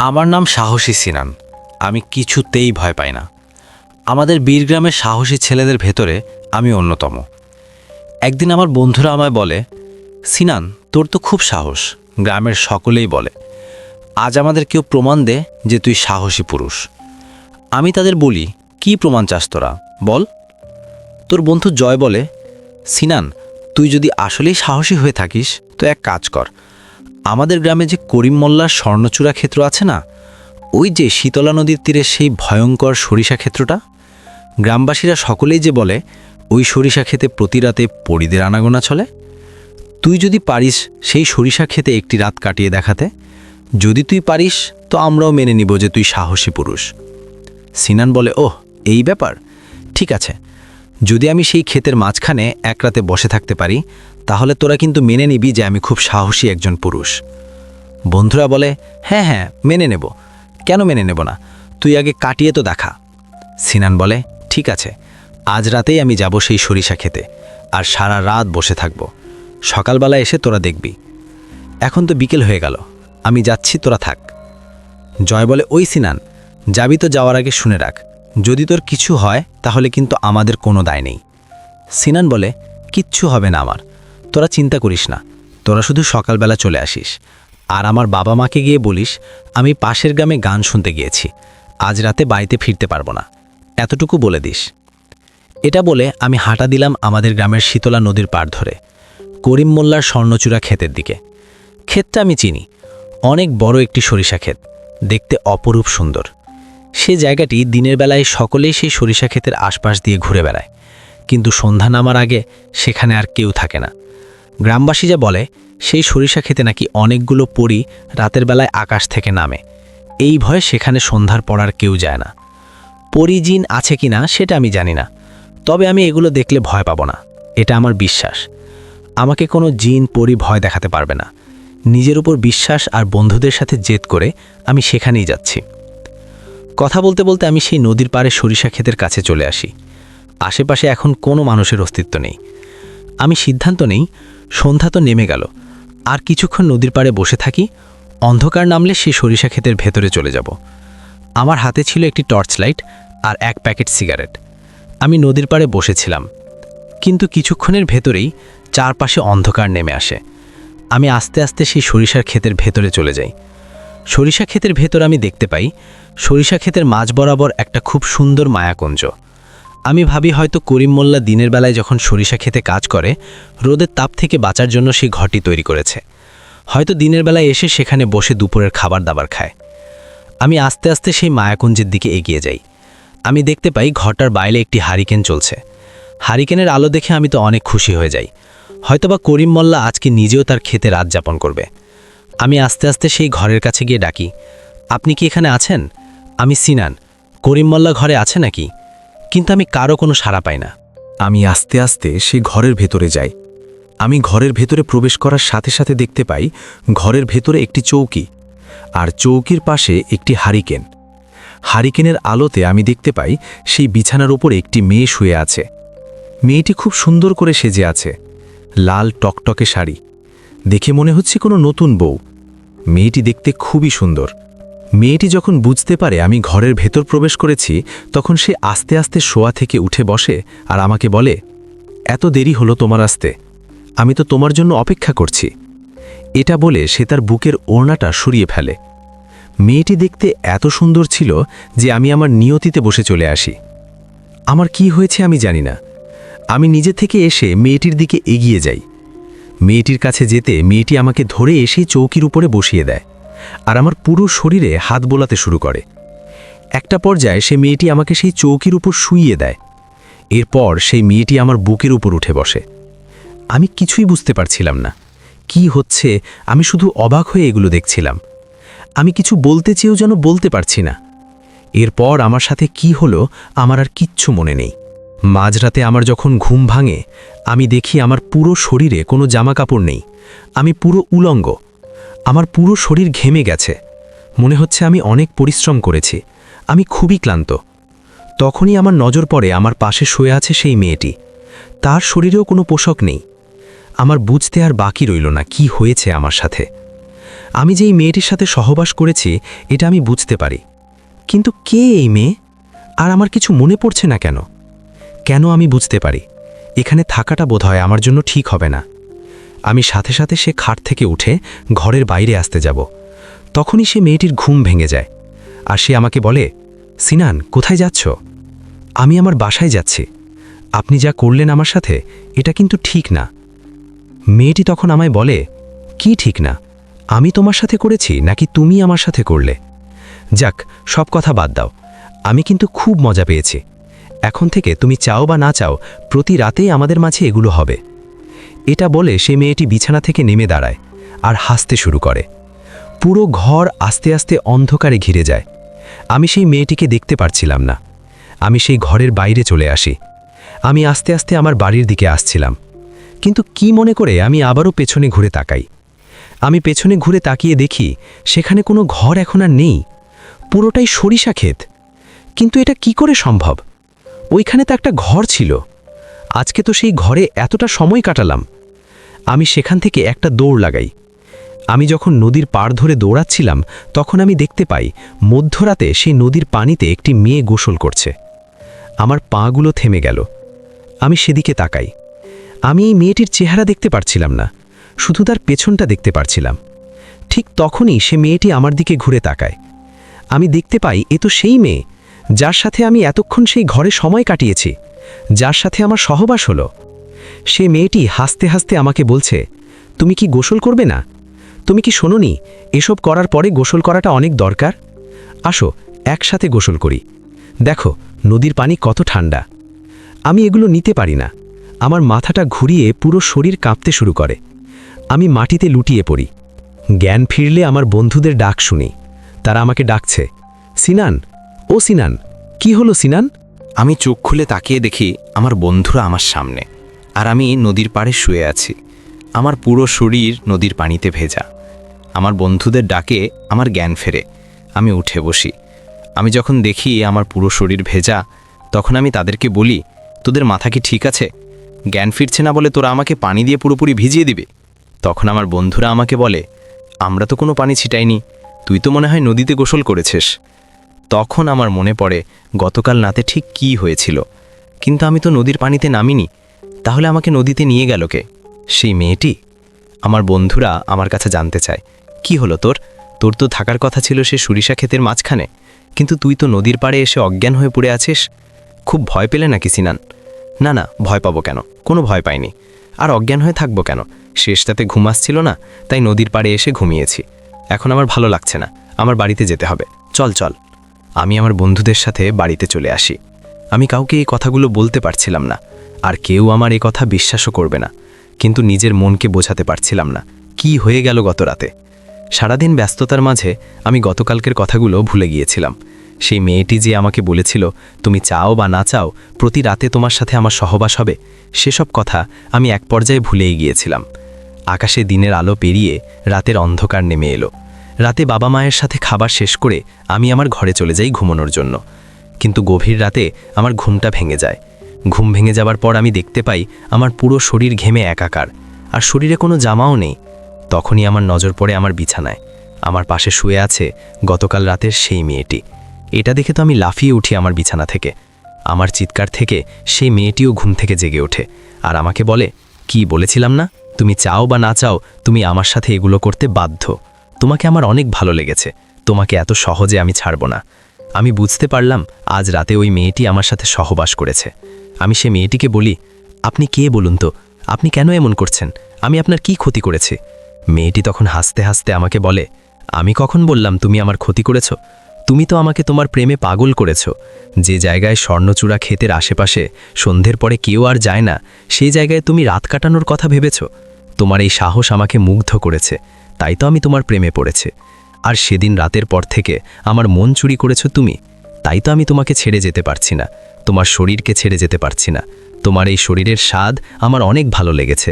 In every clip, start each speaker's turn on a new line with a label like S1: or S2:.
S1: আমার নাম সাহসী সিনান। আমি কিছুতেই ভয় পাই না। আমাদের বীরগ্রামের সাহসী ছেলেদের ভেতরে আমি অন্যতম। একদিন আমার বন্ধুরা আমায় বলে, সিনান, তোর তো খুব সাহস, গ্রামের সকলেই বলে। আজ আমাদের কেউ প্রমাণ দে যে তুই সাহসী পুরুষ। আমি তাদের বলি, কি প্রমাণ চাস তোরা, বল। তোর বন্ধু জয় বলে, সিনান, তুই যদি আসলেই সাহসী হয়ে থাকিস তো এক কাজ কর। আমাদের গ্রামে যে করিম মোল্লার স্বর্ণচূড়া ক্ষেত্র আছে না, ওই যে শীতলা নদীর তীরে সেই ভয়ঙ্কর সরিষা ক্ষেত্রটা, গ্রামবাসীরা সকলেই যে বলে ওই সরিষা ক্ষেতে প্রতি রাতে পরীদের আনাগোনা চলে। তুই যদি পারিস সেই সরিষা ক্ষেতে একটি রাত কাটিয়ে দেখাতে, যদি তুই পারিস তো আমরাও মেনে নিব যে তুই সাহসী পুরুষ। সিনান বলে, ওহ, এই ব্যাপার, ঠিক আছে। যদি আমি সেই ক্ষেতের মাঝখানে এক রাতে বসে থাকতে পারি, তাহলে তোরা কিন্তু মেনে নিবি যে আমি খুব সাহসী একজন পুরুষ। বন্ধুরা বলে, হ্যাঁ হ্যাঁ, মেনে নেব। কেন মেনে নেব না? তুই আগে কাটিয়ে তো দেখা। সিনান বলে, ঠিক আছে, আজ রাতেই আমি যাব সেই সরিষা খেতে, আর সারা রাত বসে থাকব। সকালবেলা এসে তোরা দেখবি। এখন তো বিকেল হয়ে গেল, আমি যাচ্ছি, তোরা থাক। জয় বলে, ওই সিনান, যাবি তো যাওয়ার আগে শুনে রাখ, যদি তোর কিছু হয় তাহলে কিন্তু আমাদের কোনো দায় নেই। সিনান বলে, কিচ্ছু হবে না আমার, তোরা চিন্তা করিস না, তোরা শুধু সকালবেলা চলে আসিস। আর আমার বাবা মাকে গিয়ে বলিস আমি পাশের গ্রামে গান শুনতে গিয়েছি, আজ রাতে বাড়িতে ফিরতে পারবো না, এতটুকু বলে দিস। এটা বলে আমি হাঁটা দিলাম আমাদের গ্রামের শীতলা নদীর পাড় ধরে করিম মোল্লার স্বর্ণচূড়া ক্ষেতের দিকে। ক্ষেতটা আমি চিনি, অনেক বড় একটি সরিষা ক্ষেত, দেখতে অপরূপ সুন্দর। সে জায়গাটি দিনের বেলায় সকলেই সেই সরিষা ক্ষেতের আশপাশ দিয়ে ঘুরে বেড়ায়, কিন্তু সন্ধ্যা নামার আগে সেখানে আর কেউ থাকে না। গ্রামবাসী যা বলে, সেই সরিষা ক্ষেতে নাকি অনেকগুলো পরী রাতের বেলায় আকাশ থেকে নামে। এই ভয়ে সেখানে সন্ধ্যার পর আর কেউ যায় না। পরী জিন আছে কিনা সেটা আমি জানি না, তবে আমি এগুলো দেখলে ভয় পাবো না, এটা আমার বিশ্বাস। আমাকে কোনো জিন পরী ভয় দেখাতে পারবে না। নিজের উপর বিশ্বাস আর বন্ধুদের সাথে জেদ করে আমি সেখানেই যাচ্ছি। কথা বলতে বলতে আমি সেই নদীর পাড়ে সরিষা ক্ষেতের কাছে চলে আসি। আশেপাশে এখন কোনো মানুষের অস্তিত্ব নেই। আমি সিদ্ধান্ত নেই, সন্ধ্যা তো নেমে গেল, আর কিছুক্ষণ নদীর পাড়ে বসে থাকি, অন্ধকার নামলে সেই সরিষা ক্ষেতের ভেতরে চলে যাব। আমার হাতে ছিল একটি টর্চ লাইট আর এক প্যাকেট সিগারেট। আমি নদীর পাড়ে বসেছিলাম, কিন্তু কিছুক্ষণের ভেতরেই চারপাশে অন্ধকার নেমে আসে। আমি আস্তে আস্তে সেই সরিষার ক্ষেতের ভেতরে চলে যাই। সরিষা ক্ষেতের ভেতর আমি দেখতে পাই সরিষা ক্ষেতের মাঝ বরাবর একটা খুব সুন্দর মায়াকুঞ্জ। আমি ভাবি হয়তো করিম মোল্লা দিনের বেলায় যখন সরিষা ক্ষেতে কাজ করে, রোদের তাপ থেকে বাঁচার জন্য সেই ঘরটি তৈরি করেছে। হয়তো দিনের বেলায় এসে সেখানে বসে দুপুরের খাবার দাবার খায়। আমি আস্তে আস্তে সেই মায়াকুঞ্জের দিকে এগিয়ে যাই। আমি দেখতে পাই ঘরটার বাইরে একটি হারিকেন চলছে। হারিকেনের আলো দেখে আমি তো অনেক খুশি হয়ে যাই। হয়তোবা করিম মোল্লা আজকে নিজেও তার ক্ষেতে রাত যাপন করবে। আমি আস্তে আস্তে সেই ঘরের কাছে গিয়ে ডাকি, আপনি কি এখানে আছেন? আমি সিনান, করিম মোল্লা ঘরে আছে নাকি? কিন্তু আমি কারো কোনো সাড়া পাই না।
S2: আমি আস্তে আস্তে সেই ঘরের ভেতরে যাই। আমি ঘরের ভেতরে প্রবেশ করার সাথে সাথে দেখতে পাই ঘরের ভেতরে একটি চৌকি, আর চৌকির পাশে একটি হারিকেন। হারিকেনের আলোতে আমি দেখতে পাই সেই বিছানার ওপরে একটি মেয়ে শুয়ে আছে। মেয়েটি খুব সুন্দর করে সেজে আছে, লাল টকটকে শাড়ি, দেখে মনে হচ্ছে কোনো নতুন বউ। মেয়েটি দেখতে খুবই সুন্দর। মেয়েটি যখন বুঝতে পারে আমি ঘরের ভেতর প্রবেশ করেছি, তখন সে আস্তে আস্তে শোয়া থেকে উঠে বসে আর আমাকে বলে, এত দেরি হলো তোমার আসতে, আমি তো তোমার জন্য অপেক্ষা করছি। এটা বলে সে তার বুকের ওড়নাটা সরিয়ে ফেলে। মেয়েটি দেখতে এত সুন্দর ছিল যে আমি আমার নিয়তিতে বসে চলে আসি। আমার কি হয়েছে আমি জানি না। আমি নিজে থেকে এসে মেয়েটির দিকে এগিয়ে যাই। মেয়েটির কাছে যেতে মেয়েটি আমাকে ধরে এসে চৌকির উপরে বসিয়ে দেয় আর আমার পুরো শরীরে হাত বোলাতে শুরু করে। একটা পর্যায়ে সে মেয়েটি আমাকে সেই চৌকির উপর শুইয়ে দেয়। এরপর সেই মেয়েটি আমার বুকের উপর উঠে বসে। আমি কিছুই বুঝতে পারছিলাম না কি হচ্ছে, আমি শুধু অবাক হয়ে এগুলো দেখছিলাম। আমি কিছু বলতে চেয়েও যেন বলতে পারছি না। এরপর আমার সাথে কি হলো আমার আর কিচ্ছু মনে নেই। মাঝরাতে আমার যখন ঘুম ভাঙে, আমি দেখি আমার পুরো শরীরে কোনো জামা কাপড় নেই, আমি পুরো উলঙ্গ। আমার পুরো শরীর ঘেমে গেছে, মনে হচ্ছে আমি অনেক পরিশ্রম করেছি, আমি খুবই ক্লান্ত। তখনই আমার নজর পড়ে আমার পাশে শুয়ে আছে সেই মেয়েটি, তার শরীরেও কোনো পোশাক নেই। আমার বুঝতে আর বাকি রইল না কি হয়েছে আমার সাথে। আমি যে এই মেয়েটির সাথে সহবাস করেছি এটা আমি বুঝতে পারি, কিন্তু কে এই মেয়ে? আর আমার কিছু মনে পড়ছে না কেন? কেন আমি বুঝতে পারি এখানে থাকাটা বোধহয় আমার জন্য ঠিক হবে না। আমি সাথে সাথে সে খাট থেকে উঠে ঘরের বাইরে আসতে যাব। তখনই সে মেয়েটির ঘুম ভেঙে যায় আর সে আমাকে বলে, সিনান, কোথায় যাচ্ছ? আমি আমার বাসায় যাচ্ছি। আপনি যা করলেন আমার সাথে এটা কিন্তু ঠিক না। মেয়েটি তখন আমায় বলে, কি ঠিক না? আমি তোমার সাথে করেছি নাকি তুমি আমার সাথে করলে? যাক, সব কথা বাদ দাও, আমি কিন্তু খুব মজা পেয়েছি। এখন থেকে তুমি চাও বা না চাও প্রতি রাতেই আমাদের মাঝে এগুলো হবে। এটা বলে সে মেয়েটি বিছানা থেকে নেমে দাঁড়ায় আর হাসতে শুরু করে। পুরো ঘর আস্তে আস্তে অন্ধকারে ঘিরে যায়। আমি সেই মেয়েটিকে দেখতে পারছিলাম না। আমি সেই ঘরের বাইরে চলে আসি। আমি আস্তে আস্তে আমার বাড়ির দিকে আসছিলাম, কিন্তু কি মনে করে আমি আবারও পেছনে ঘুরে তাকাই। আমি পেছনে ঘুরে তাকিয়ে দেখি সেখানে কোনো ঘর এখন আর নেই, পুরোটাই সরিষা ক্ষেত। কিন্তু এটা কি করে সম্ভব? ওইখানে তো একটা ঘর ছিল। আজকে তো সেই ঘরে এতটা সময় কাটালাম। আমি সেখান থেকে একটা দৌড় লাগাই। আমি যখন নদীর পাড় ধরে দৌড়াচ্ছিলাম তখন আমি দেখতে পাই মধ্যরাতে সেই নদীর পানিতে একটি মেয়ে গোসল করছে। আমার পাগুলো থেমে গেল। আমি সেদিকে তাকাই। আমি এই মেয়েটির চেহারা দেখতে পারছিলাম না, শুধু তার পেছনটা দেখতে পারছিলাম। ঠিক তখনই সে মেয়েটি আমার দিকে ঘুরে তাকায়। আমি দেখতে পাই এ তো সেই মেয়ে যার সাথে আমি এতক্ষণ সেই ঘরে সময় কাটিয়েছি, যার সাথে আমার সহবাস হলো। সে মেয়েটি হাসতে হাসতে আমাকে বলছে, তুমি কি গোসল করবে না? তুমি কি শোনোনি এসব করার পরে গোসল করাটা অনেক দরকার? আসো একসাথে গোসল করি। দেখো নদীর পানি কত ঠান্ডা। আমি এগুলো নিতে পারি না। আমার মাথাটা ঘুরিয়ে পুরো শরীর কাঁপতে শুরু করে। আমি মাটিতে লুটিয়ে পড়ি। জ্ঞান ফিরলে আমার বন্ধুদের ডাক শুনি। তারা আমাকে ডাকছে, সিনান, ও সিনান, কি হলো সিনান?
S1: আমি চোখ খুলে তাকিয়ে দেখি আমার বন্ধুরা আমার সামনে, আর আমি নদীর পাড়ে শুয়ে আছি। আমার পুরো শরীর নদীর পানিতে ভেজা। আমার বন্ধুদের ডাকে আমার জ্ঞান ফেরে। আমি উঠে বসি। আমি যখন দেখি আমার পুরো শরীর ভেজা, তখন আমি তাদেরকে বলি, তোদের মাথা কি ঠিক আছে? জ্ঞান ফিরছে না বলে তোরা আমাকে পানি দিয়ে পুরোপুরি ভিজিয়ে দিবে? তখন আমার বন্ধুরা আমাকে বলে, আমরা তো কোনো পানি ছিটাইনি, তুই তো মনে হয় নদীতে গোসল করেছিস। তখন আমার মনে পড়ে গতকাল রাতে ঠিক কী হয়েছিল। কিন্তু আমি তো নদীর পানিতে নামিনি, তাহলে আমাকে নদীতে নিয়ে গেল কে? সেই মেয়েটি? আমার বন্ধুরা আমার কাছে জানতে চায়, কি হলো তোর? তোর তো থাকার কথা ছিল সে সরিষা ক্ষেতের মাঝখানে, কিন্তু তুই তো নদীর পাড়ে এসে অজ্ঞান হয়ে পড়ে আছিস। খুব ভয় পেলে নাকি সিনান? না না, ভয় পাবো কেন? কোনো ভয় পাইনি। আর অজ্ঞান হয়ে থাকবো কেন? শেষটাতে ঘুম আসছিল না, তাই নদীর পাড়ে এসে ঘুমিয়েছি। এখন আমার ভালো লাগছে না, আমার বাড়িতে যেতে হবে। চল চল। আমি আমার বন্ধুদের সাথে বাড়িতে চলে আসি। আমি কাউকে এই কথাগুলো বলতে পারছিলাম না, আর কেউ আমার এই কথা বিশ্বাসও করবে না। কিন্তু নিজের মনকে বোঝাতে পারছিলাম না কি হয়ে গেল গত রাতে। সারাদিন ব্যস্ততার মাঝে আমি গতকালকের কথাগুলো ভুলে গিয়েছিলাম। সেই মেয়েটি যে আমাকে বলেছিল, তুমি চাও বা না চাও প্রতি রাতে তোমার সাথে আমার সহবাস হবে, সেসব কথা আমি এক পর্যায়ে ভুলেই গিয়েছিলাম। আকাশে দিনের আলো পেরিয়ে রাতের অন্ধকার নেমে এলো। রাতে বাবা মায়ের সাথে খাবার শেষ করে আমি আমার ঘরে চলে যাই ঘুমানোর জন্য। কিন্তু গভীর রাতে আমার ঘুমটা ভেঙে যায়। ঘুম ভেঙে যাবার পর আমি দেখতে পাই আমার পুরো শরীর ঘেমে একাকার, আর শরীরে কোনো জামাও নেই। তখনই আমার নজর পড়ে আমার বিছানায়। আমার পাশে শুয়ে আছে গতকাল রাতের সেই মেয়েটি। এটা দেখে তো আমি লাফিয়ে উঠি আমার বিছানা থেকে। আমার চিৎকার থেকে সেই মেয়েটিও ঘুম থেকে জেগে ওঠে আর আমাকে বলে, কি বলেছিলাম না, তুমি চাও বা না চাও তুমি আমার সাথে এগুলো করতে বাধ্য। তোমাকে আমার অনেক ভালো লেগেছে, তোমাকে এত সহজে আমি ছাড়ব না। আমি বুঝতে পারলাম আজ রাতে ওই মেয়েটি আমার সাথে সহবাস করেছে। আমি সে মেয়েটিকে বলি, আপনি কে বলুন তো, আপনি কেন এমন করছেন? আমি আপনার কি ক্ষতি করেছি? মেয়েটি তখন হাসতে হাসতে আমাকে বলে, আমি কখন বললাম তুমি আমার ক্ষতি করেছ? তুমি তো আমাকে তোমার প্রেমে পাগল করেছ। যে জায়গায় স্বর্ণচূড়া ক্ষেতের আশেপাশে সন্ধ্যের পরে কেউ আর যায় না, সেই জায়গায় তুমি রাত কাটানোর কথা ভেবেছ। তোমার এই সাহস আমাকে মুগ্ধ করেছে, তাই তো আমি তোমার প্রেমে পড়েছে। আর সেদিন রাতের পর থেকে আমার মন চুরি করেছ তুমি, তাই তো আমি তোমাকে ছেড়ে যেতে পারছি না, তোমার শরীরকে ছেড়ে যেতে পারছি না। তোমার এই শরীরের স্বাদ আমার অনেক ভালো লেগেছে।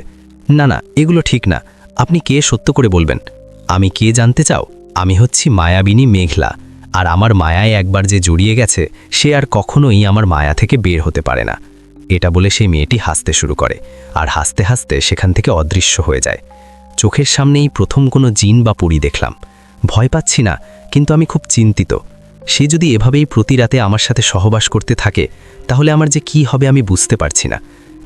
S1: না না, এগুলো ঠিক না। আপনি কে সত্য করে বলবেন? আমি কে জানতে চাও? আমি হচ্ছি মায়াবিনী মেঘলা, আর আমার মায়ায় একবার যে জড়িয়ে গেছে সে আর কখনোই আমার মায়া থেকে বের হতে পারে না। এটা বলে সেই মেয়েটি হাসতে শুরু করে, আর হাসতে হাসতে সেখান থেকে অদৃশ্য হয়ে যায়।
S2: চোখের সামনেই প্রথম কোনো জিন বা পরী দেখলাম। ভয় পাচ্ছি না, কিন্তু আমি খুব চিন্তিত। সে যদি এভাবেই প্রতি রাতে আমার সাথে সহবাস করতে থাকে, তাহলে আমার যে কি হবে আমি বুঝতে পারছি না।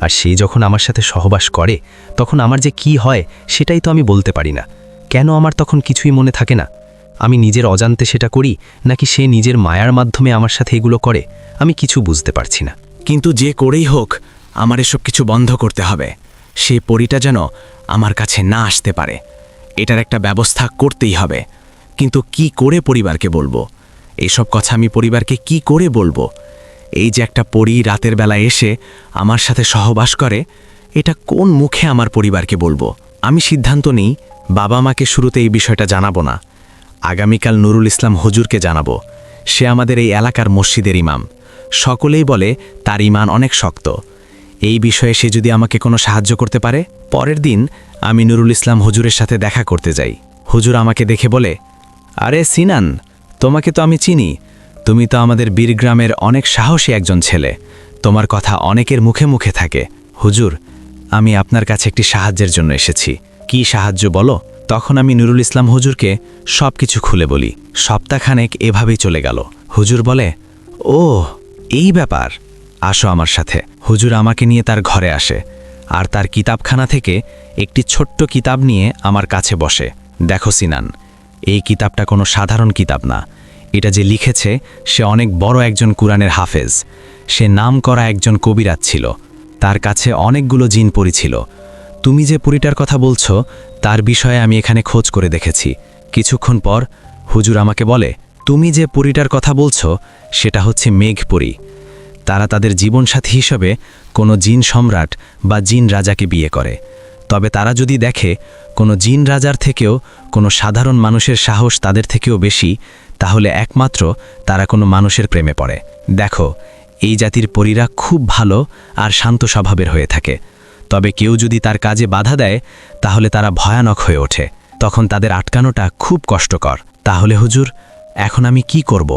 S2: আর সে যখন আমার সাথে সহবাস করে, তখন আমার যে কি হয় সেটাই তো আমি বলতে পারি না। কেন আমার তখন কিছুই মনে থাকে না? আমি নিজের অজান্তে সেটা করি, নাকি সে নিজের মায়ার মাধ্যমে আমার সাথে এগুলো করে? আমি কিছু বুঝতে পারছি না।
S3: কিন্তু যে করেই হোক আমার এসব কিছু বন্ধ করতে হবে। সেই পরীটা যেন আমার কাছে না আসতে পারে, এটার একটা ব্যবস্থা করতেই হবে। কিন্তু কি করে পরিবারকে বলবো? এইসব কথা আমি পরিবারকে কি করে বলবো? এই যে একটা পরী রাতের বেলা এসে আমার সাথে সহবাস করে, এটা কোন মুখে আমার পরিবারকে বলবো? আমি সিদ্ধান্ত নিই বাবা মাকে শুরুতে এই বিষয়টা জানাবো না। আগামীকাল নুরুল ইসলাম হুজুরকে জানাবো। সে আমাদের এই এলাকার মসজিদের ইমাম। সকলেই বলে তার ঈমান অনেক শক্ত। এই বিষয়ে সে যদি আমাকে কোনো সাহায্য করতে পারে। পরের দিন আমি নুরুল ইসলাম হুজুরের সাথে দেখা করতে যাই। হুজুর আমাকে দেখে বলে, আরে সিনান, তোমাকে তো আমি চিনি। তুমি তো আমাদের বীরগ্রামের অনেক সাহসী একজন ছেলে। তোমার কথা অনেকের মুখে মুখে থাকে। হুজুর, আমি আপনার কাছে একটি সাহায্যের জন্য এসেছি। কি সাহায্য বলো? তখন আমি নুরুল ইসলাম হুজুরকে সব কিছু খুলে বলি। সপ্তাহখানেক এভাবেই চলে গেল। হুজুর বলে, ও এই ব্যাপার, আসো আমার সাথে। হুজুর আমাকে নিয়ে তার ঘরে আসে, আর তার কিতাবখানা থেকে একটি ছোট্ট কিতাব নিয়ে আমার কাছে বসে। দেখো সিনান, এই কিতাবটা কোনো সাধারণ কিতাব না। এটা যে লিখেছে সে অনেক বড় একজন কুরআনের হাফেজ। সে নাম করা একজন কবিরাজ ছিল। তার কাছে অনেকগুলো জিন পরী ছিল। তুমি যে পরীটার কথা বলছো তার বিষয়ে আমি এখানে খোঁজ করে দেখেছি। কিছুক্ষণ পর হুজুর আমাকে বলে, তুমি যে পরীটার কথা বলছো সেটা হচ্ছে মেঘ পরী। তারা তাদের জীবনসাথী হিসেবে কোনো জিন সম্রাট বা জিন রাজাকে বিয়ে করে। তবে তারা যদি দেখে কোনো জিন রাজার থেকেও কোনো সাধারণ মানুষের সাহস তাদের থেকেও বেশি, তাহলে একমাত্র তারা কোনো মানুষের প্রেমে পড়ে। দেখো, এই জাতির পরীরা খুব ভালো আর শান্ত স্বভাবের হয়ে থাকে। তবে কেউ যদি তার কাজে বাধা দেয়, তাহলে তারা ভয়ানক হয়ে ওঠে। তখন তাদের আটকানোটা খুব কষ্টকর। তাহলে হুজুর, এখন আমি কি করব?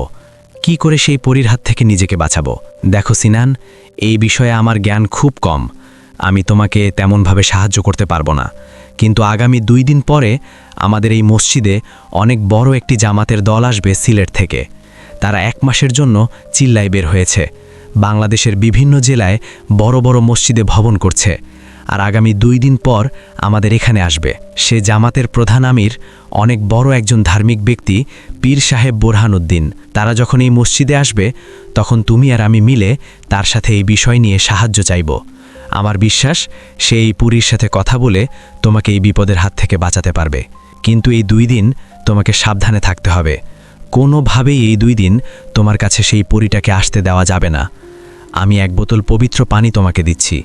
S3: কি করে সেই পরীর হাত থেকে নিজেকে বাঁচাবো? দেখো সিনান, এই বিষয়ে আমার জ্ঞান খুব কম। আমি তোমাকে তেমনভাবে সাহায্য করতে পারবো না। কিন্তু আগামী 2 দিন পরে আমাদের এই মসজিদে অনেক বড় একটি জামাতের দল আসবে সিলেট থেকে। তারা 1 মাসের জন্য চিল্লায় বের হয়েছে। বাংলাদেশের বিভিন্ন জেলায় বড় বড় মসজিদে ভবন করছে। আর আগামী 2 দিন পর আমাদের এখানে আসবে। সে জামাতের প্রধান আমির অনেক বড় একজন ধার্মিক ব্যক্তি, পীর সাহেব বোরহানুদ্দিন। তারা যখন এই মসজিদে আসবে, তখন তুমি আর আমি মিলে তার সাথে এই বিষয় নিয়ে সাহায্য চাইব। আমার বিশ্বাস সে এই পুরীর সাথে কথা বলে তোমাকে এই বিপদের হাত থেকে বাঁচাতে পারবে। কিন্তু এই 2 দিন তোমাকে সাবধানে থাকতে হবে। কোনোভাবেই এই 2 দিন তোমার কাছে সেই পরীটাকে আসতে দেওয়া যাবে না। আমি 1 বোতল পবিত্র পানি তোমাকে দিচ্ছি।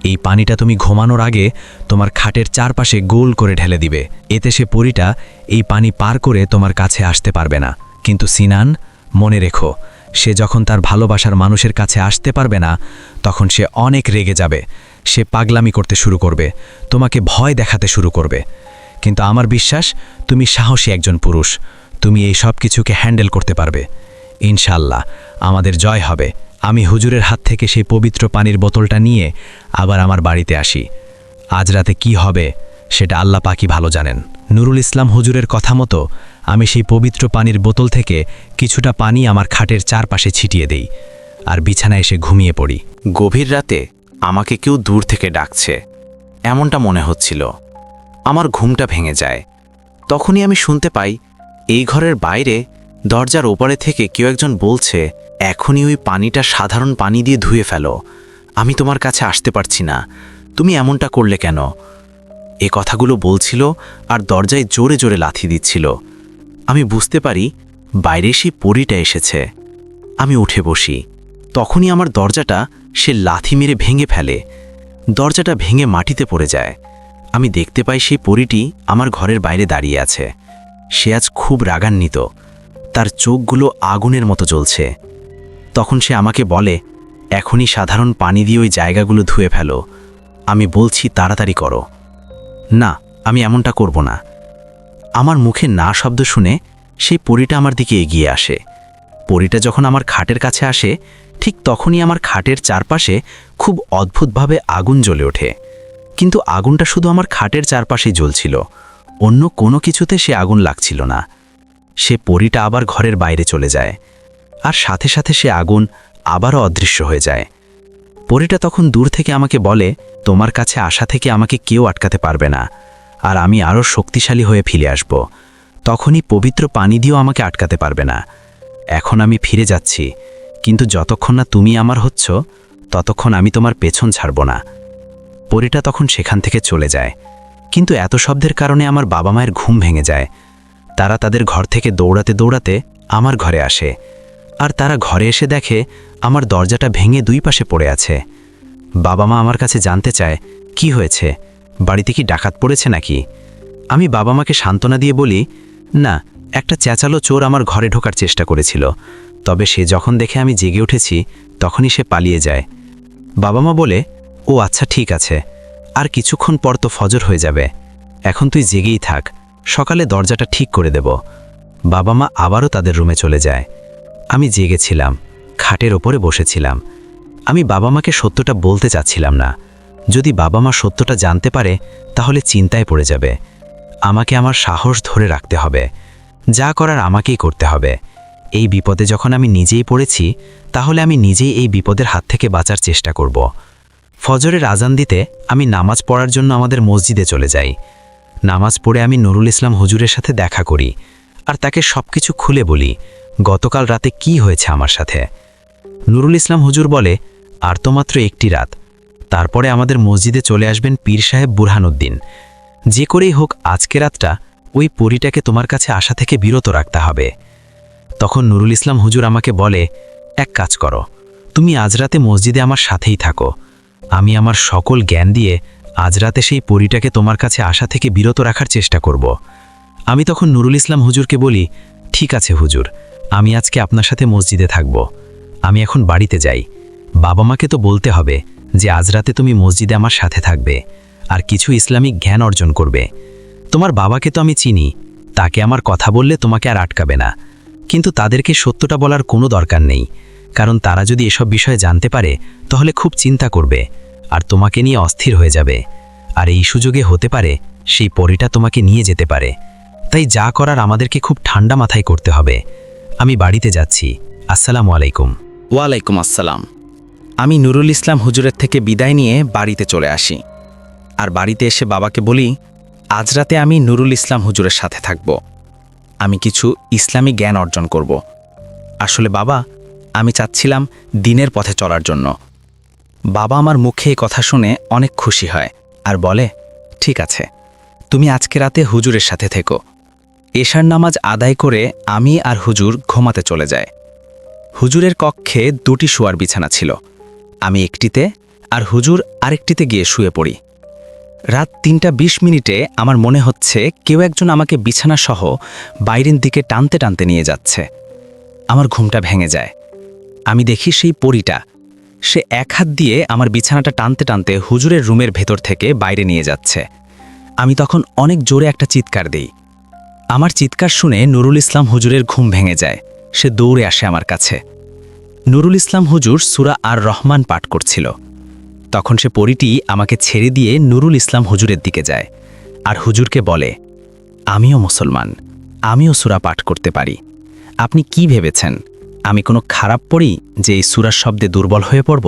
S3: এই পানিটা তুমি ঘুমানোর আগে তোমার খাটের চারপাশে গোল করে ঢেলে দিবে। এতে সে পরীটা এই পানি পার করে তোমার কাছে আসতে পারবে না। কিন্তু সিনান, মনে রেখো, সে যখন তার ভালোবাসার মানুষের কাছে আসতে পারবে না, তখন সে অনেক রেগে যাবে। সে পাগলামি করতে শুরু করবে, তোমাকে ভয় দেখাতে শুরু করবে। কিন্তু আমার বিশ্বাস তুমি সাহসী একজন পুরুষ। তুমি এই সব কিছুকে হ্যান্ডেল করতে পারবে। ইনশাআল্লাহ আমাদের জয় হবে। আমি হুজুরের হাত থেকে সেই পবিত্র পানির বোতলটা নিয়ে আবার আমার বাড়িতে আসি। আজ রাতে কি হবে সেটা আল্লাহ পাকই ভালো জানেন। নুরুল ইসলাম হুজুরের কথা মতো আমি সেই পবিত্র পানির বোতল থেকে কিছুটা পানি আমার খাটের চারপাশে ছিটিয়ে দেই, আর বিছানায় এসে ঘুমিয়ে পড়ি। গভীর রাতে আমাকে কেউ দূর থেকে ডাকছে, এমনটা মনে হচ্ছিল। আমার ঘুমটা ভেঙে যায়। তখনই আমি শুনতে পাই এই ঘরের বাইরে দরজার ওপারে থেকে কেউ একজন বলছে, এখনই ওই পানিটা সাধারণ পানি দিয়ে ধুয়ে ফেলো। আমি তোমার কাছে আসতে পারছি না, তুমি এমনটা করলে কেন? এ কথাগুলো বলছিল আর দরজায় জোরে জোরে লাথি দিচ্ছিল। আমি বুঝতে পারি বাইরে সেই পরীটা এসেছে। আমি উঠে বসি। তখনই আমার দরজাটা সে লাথি মেরে ভেঙে ফেলে। দরজাটা ভেঙে মাটিতে পড়ে যায়। আমি দেখতে পাই সেই পরীটি আমার ঘরের বাইরে দাঁড়িয়ে আছে। সে আজ খুব রাগান্বিত, তার চোখগুলো আগুনের মতো জ্বলছে। তখন সে আমাকে বলে, এখনই সাধারণ পানি দিয়ে ওই জায়গাগুলো ধুয়ে ফেলো। আমি বলছি তাড়াতাড়ি করো। না, আমি এমনটা করব না। আমার মুখে না শব্দ শুনে সেই পরীটা আমার দিকে এগিয়ে আসে। পরীটা যখন আমার খাটের কাছে আসে, ঠিক তখনই আমার খাটের চারপাশে খুব অদ্ভুতভাবে আগুন জ্বলে ওঠে।
S2: কিন্তু আগুনটা শুধু আমার খাটের চারপাশেই জ্বলছিল, অন্য কোনো কিছুতে সে আগুন লাগছিল না। সে পরীটা আবার ঘরের বাইরে চলে যায়, আর সাথে সাথে সে আগুন আবারও অদৃশ্য হয়ে যায়। পরীটা তখন দূর থেকে আমাকে বলে, তোমার কাছে আসা থেকে আমাকে কেউ আটকাতে পারবে না, আর আমি আরও শক্তিশালী হয়ে ফিরে আসব। তখনই পবিত্র পানি দিয়েও আমাকে আটকাতে পারবে না। এখন আমি ফিরে যাচ্ছি, কিন্তু যতক্ষণ না তুমি আমার হচ্ছ ততক্ষণ আমি তোমার পেছন ছাড়ব না। পরীটা তখন সেখান থেকে চলে যায়, কিন্তু এত শব্দের কারণে আমার বাবা মায়ের ঘুম ভেঙে যায়। তারা তাদের ঘর থেকে দৌড়াতে দৌড়াতে আমার ঘরে আসে, আর তারা ঘরে এসে দেখে আমার দরজাটা ভেঙে দুই পাশে পড়ে আছে। বাবা মা আমার কাছে জানতে চায়, কি হয়েছে, বাড়িতে কি ডাকাত পড়েছে নাকি? আমি বাবা মাকে সান্ত্বনা দিয়ে বলি, না, একটা চেঁচালো চোর আমার ঘরে ঢোকার চেষ্টা করেছিল, তবে সে যখন দেখে আমি জেগে উঠেছি তখনই সে পালিয়ে যায়। বাবা মা বলে, ও আচ্ছা ঠিক আছে, আর কিছুক্ষণ পর তো ফজর হয়ে যাবে, এখন তুই জেগেই থাক, সকালে দরজাটা ঠিক করে দেব। বাবা মা আবারও তাদের রুমে চলে যায়। আমি জেগেছিলাম, খাটের ওপরে বসেছিলাম। আমি বাবা মাকে সত্যটা বলতে চাচ্ছিলাম না। যদি বাবা মা সত্যটা জানতে পারে তাহলে চিন্তায় পড়ে যাবে। আমাকে আমার সাহস ধরে রাখতে হবে, যা করার আমাকেই করতে হবে। এই বিপদে যখন আমি নিজেই পড়েছি, তাহলে আমি নিজেই এই বিপদের হাত থেকে বাঁচার চেষ্টা করব। ফজরের আজান দিতে আমি নামাজ পড়ার জন্য আমাদের মসজিদে চলে যাই। নামাজ পড়ে আমি নুরুল ইসলাম হুজুরের সাথে দেখা করি, আর তাকে সবকিছু খুলে বলি গতকাল রাতে কি হয়েছে আমার সাথে। নুরুল ইসলাম হুজুর বলে, আর তো মাত্র একটি রাত, তারপরে আমাদের মসজিদে চলে আসবেন পীর সাহেব বুরহানুদ্দিন। যে করেই হোক আজকে রাতটা ওই পরীটাকে তোমার কাছে আসা থেকে বিরত রাখতে হবে। তখন নুরুল ইসলাম হুজুর আমাকে বলে, এক কাজ করো, তুমি আজ রাতে মসজিদে আমার সাথেই থাকো, আমি আমার সকল জ্ঞান দিয়ে আজ রাতে সেই পরীটাকে তোমার কাছে আসা থেকে বিরত রাখার চেষ্টা করব। আমি তখন নুরুল ইসলাম হুজুরকে বলি, ঠিক আছে হুজুর, আমি আজকে আপনার সাথে মসজিদে থাকব। আমি এখন বাড়িতে যাই। বাবা মাকে তো বলতে হবে যে আজ রাতে তুমি মসজিদে আমার সাথে থাকবে আর কিছু ইসলামিক জ্ঞান অর্জন করবে। তোমার বাবাকে তো আমি চিনি, তাকে আমার কথা বললে তোমাকে আর আটকাবে না, কিন্তু তাদেরকে সত্যটা বলার কোনো দরকার নেই, কারণ তারা যদি এসব বিষয়ে জানতে পারে তাহলে খুব চিন্তা করবে আর তোমাকে নিয়ে অস্থির হয়ে যাবে। আর এই সুযোগে হতে পারে সেই পরীটা তোমাকে নিয়ে যেতে পারে। তাই যা করার আমাদেরকে খুব ঠান্ডা মাথায় করতে হবে। আমি বাড়িতে যাচ্ছি, আসসালামু আলাইকুম।
S3: ওয়ালাইকুম আসসালাম। আমি নুরুল ইসলাম হুজুরের থেকে বিদায় নিয়ে বাড়িতে চলে আসি, আর বাড়িতে এসে বাবাকে বলি, আজ রাতে আমি নুরুল ইসলাম হুজুরের সাথে থাকব, আমি কিছু ইসলামী জ্ঞান অর্জন করব। আসলে বাবা, আমি চাচ্ছিলাম দিনের পথে চলার জন্য। বাবা আমার মুখে এই কথা শুনে অনেক খুশি হয় আর বলে, ঠিক আছে, তুমি আজকে রাতে হুজুরের সাথে থেকো। এশার নামাজ আদায় করে আমি আর হুজুর ঘুমাতে চলে যায়। হুজুরের কক্ষে দুটি শোয়ার বিছানা ছিল, আমি একটিতে আর হুজুর আরেকটিতে গিয়ে শুয়ে পড়ি। রাত 3:20 আমার মনে হচ্ছে কেউ একজন আমাকে বিছানাসহ বাইরের দিকে টানতে টানতে নিয়ে যাচ্ছে। আমার ঘুমটা ভেঙে যায়। আমি দেখি সেই পরীটা, সে এক হাত দিয়ে আমার বিছানাটা টানতে টানতে হুজুরের রুমের ভেতর থেকে বাইরে নিয়ে যাচ্ছে। আমি তখন অনেক জোরে একটা চিৎকার দিই। আমার চিৎকার শুনে নুরুল ইসলাম হুজুরের ঘুম ভেঙে যায়। সে দৌড়ে আসে আমার কাছে। নুরুল ইসলাম হুজুর সূরা আর রহমান পাঠ করছিল। তখন সে পরীটি আমাকে ছেড়ে দিয়ে নুরুল ইসলাম হুজুরের দিকে যায় আর হুজুরকে বলে, আমিও মুসলমান, আমিও সূরা পাঠ করতে পারি। আপনি কি ভেবেছেন আমি কোনো খারাপ পড়ি যে এই সূরার শব্দে দুর্বল হয়ে পড়ব?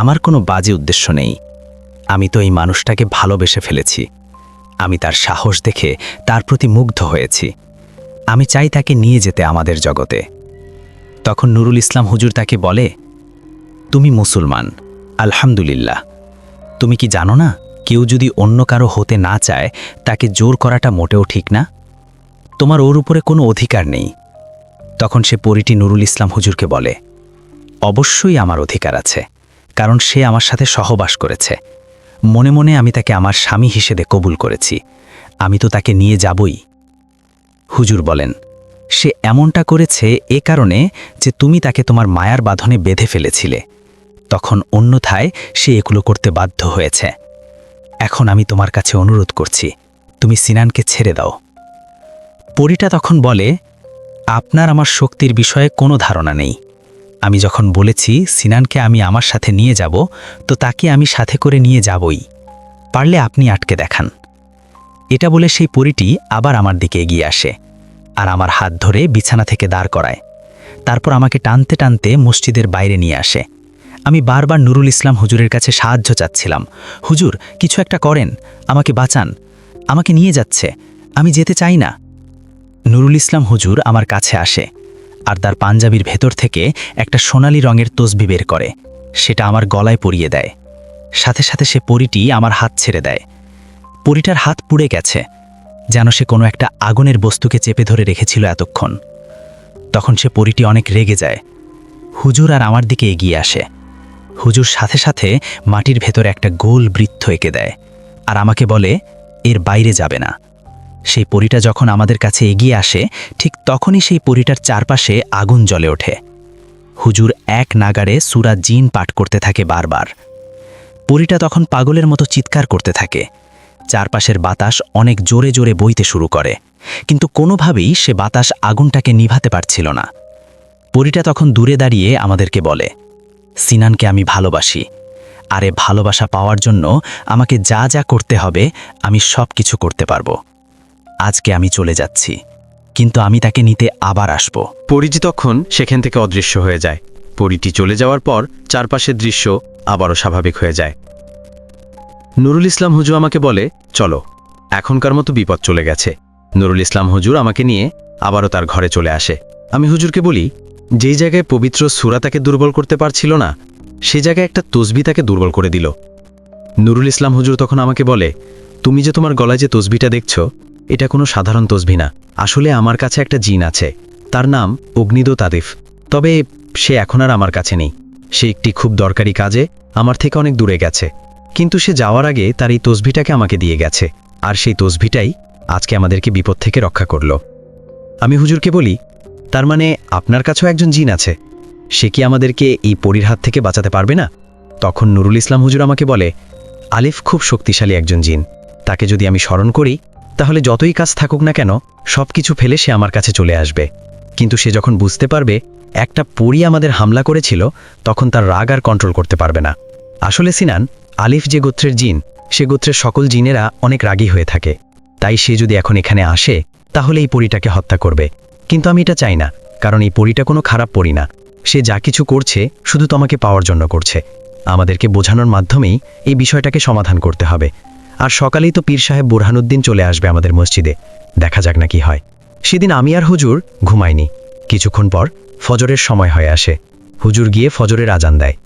S3: আমার কোনো বাজে উদ্দেশ্য নেই। আমি তো এই মানুষটাকে ভালোবেসে ফেলেছি। আমি তার সাহস দেখে তার প্রতি মুগ্ধ হয়েছি। আমি চাই তাকে নিয়ে যেতে আমাদের জগতে। তখন নুরুল ইসলাম হুজুর তাকে বলে, তুমি মুসলমান, আলহামদুলিল্লাহ। তুমি কি জানো না, কেউ যদি অন্য কারো হতে না চায় তাকে জোর করাটা মোটেও ঠিক না। তোমার ওর উপরে কোনো অধিকার নেই। তখন সে পরীটি নুরুল ইসলাম হুজুরকে বলে, অবশ্যই আমার অধিকার আছে, কারণ সে আমার সাথে সহবাস করেছে। মনে মনে আমি তাকে আমার স্বামী হিসেবে কবুল করেছি, আমি তো তাকে নিয়ে যাবই। হুজুর বলেন, সে এমনটা করেছে এ কারণে যে তুমি তাকে তোমার মায়ার বাঁধনে বেঁধে ফেলেছিলে, তখন অন্যথায় সে এগুলো করতে বাধ্য হয়েছে। এখন আমি তোমার কাছে অনুরোধ করছি, তুমি সিনানকে ছেড়ে দাও। পরীটা তখন বলে, আপনার আমার শক্তির বিষয়ে কোনো ধারণা নেই। আমি যখন বলেছি সিনানকে আমি আমার সাথে নিয়ে যাব, তো তাকে আমি সাথে করে নিয়ে যাবই।
S4: পারলে আপনি আটকে দেখান। এটা বলে সেই পরীটি আবার আমার দিকে এগিয়ে আসে আর আমার হাত ধরে বিছানা থেকে দাঁড় করায়। তারপর আমাকে টানতে টানতে মসজিদের বাইরে নিয়ে আসে। আমি বারবার নুরুল ইসলাম হুজুরের কাছে সাহায্য চাচ্ছিলাম। হুজুর, কিছু একটা করেন, আমাকে বাঁচান, আমাকে নিয়ে যাচ্ছে, আমি যেতে চাই না। নুরুল ইসলাম হুজুর আমার কাছে আসে আর তার পাঞ্জাবির ভেতর থেকে একটা সোনালি রঙের তসবি বের করে, সেটা আমার গলায় পরিয়ে দেয়। সাথে সাথে সে পরীটি আমার হাত ছেড়ে দেয়। পরীটার হাত পুড়ে গেছে, যেন সে কোনো একটা আগুনের বস্তুকে চেপে ধরে রেখেছিল এতক্ষণ। তখন সে পরীটি অনেক রেগে যায়। হুজুর আর আমার দিকে এগিয়ে আসে। হুজুর সাথে সাথে মাটির ভেতরে একটা গোল বৃত্ত এঁকে দেয় আর আমাকে বলে, এর বাইরে যাবে না। সেই পরীটা যখন আমাদের কাছে এগিয়ে আসে, ঠিক তখনই সেই পরীটার চারপাশে আগুন জ্বলে ওঠে। হুজুর এক নাগাড়ে সূরা জিন পাঠ করতে থাকে বারবার। পরীটা তখন পাগলের মতো চিৎকার করতে থাকে। চারপাশের বাতাস অনেক জোরে জোরে বইতে শুরু করে, কিন্তু কোনোভাবেই সে বাতাস আগুনটাকে নিভাতে পারছিল না। পরীটা তখন দূরে দাঁড়িয়ে আমাদেরকে বলে, সিনানকে আমি ভালোবাসি, আর এ ভালোবাসা পাওয়ার জন্য আমাকে যা যা করতে হবে আমি সব কিছু করতে পারবো। আজকে আমি চলে যাচ্ছি, কিন্তু আমি তাকে নিতে আবার আসব।
S2: পরীটি তখন সেখান থেকে অদৃশ্য হয়ে যায়। পরীটি চলে যাওয়ার পর চারপাশের দৃশ্য আবারও স্বাভাবিক হয়ে যায়। নুরুল ইসলাম হুজুর আমাকে বলে, চলো, এখনকার মতো বিপদ চলে গেছে। নুরুল ইসলাম হুজুর আমাকে নিয়ে আবারও তার ঘরে চলে আসে। আমি হুজুরকে বলি, যেই জায়গায় পবিত্র সূরা তাকে দুর্বল করতে পারছিল না, সেই জায়গায় একটা তসবি তাকে দুর্বল করে দিল। নুরুল ইসলাম হুজুর তখন আমাকে বলে, তুমি যে তোমার গলায় যে তসবিটা দেখছো, এটা কোনো সাধারণ তসবি না। আসলে আমার কাছে একটা জিন আছে, তার নাম অগ্নিদ তাদিফ। তবে সে এখন আর আমার কাছে নেই। সে একটি খুব দরকারি কাজে আমার থেকে অনেক দূরে গেছে, কিন্তু সে যাওয়ার আগে তার এই তসবিটাকে আমাকে দিয়ে গেছে, আর সেই তসবিটাই আজকে আমাদেরকে বিপদ থেকে রক্ষা করল। আমি হুজুরকে বলি, তার মানে আপনার কাছেও একজন জিন আছে, সে কি আমাদেরকে এই পরীর হাত থেকে বাঁচাতে পারবে না? তখন নুরুল ইসলাম হুজুর আমাকে বলে, আলিফ খুব শক্তিশালী একজন জিন, তাকে যদি আমি স্মরণ করি তাহলে যতই কাজ থাকুক না কেন সব কিছু ফেলে সে আমার কাছে চলে আসবে। কিন্তু সে যখন বুঝতে পারবে একটা পরী আমাদের হামলা করেছিল, তখন তার রাগ আর কন্ট্রোল করতে পারবে না। আসলে সিনান, আলিফ যে গোত্রের জিন, সে গোত্রের সকল জিনেরা অনেক রাগী হয়ে থাকে, তাই সে যদি এখন এখানে আসে তাহলে এই পরীটাকে হত্যা করবে। কিন্তু আমি এটা চাই না, কারণ এই পরীটা কোনো খারাপ পরী না। সে যা কিছু করছে শুধু তোমাকে পাওয়ার জন্য করছে। আমাদেরকে বোঝানোর মাধ্যমেই এই বিষয়টাকে সমাধান করতে হবে। আর সকালেই তো পীর সাহেব বুরহানুদ্দিন চলে আসবে আমাদের মসজিদে, দেখা যাক না কি হয়। সেদিন আমি আর হুজুর ঘুমাইনি। কিছুক্ষণ পর ফজরের সময় হয়ে আসে। হুজুর গিয়ে ফজরের আজান দেয়।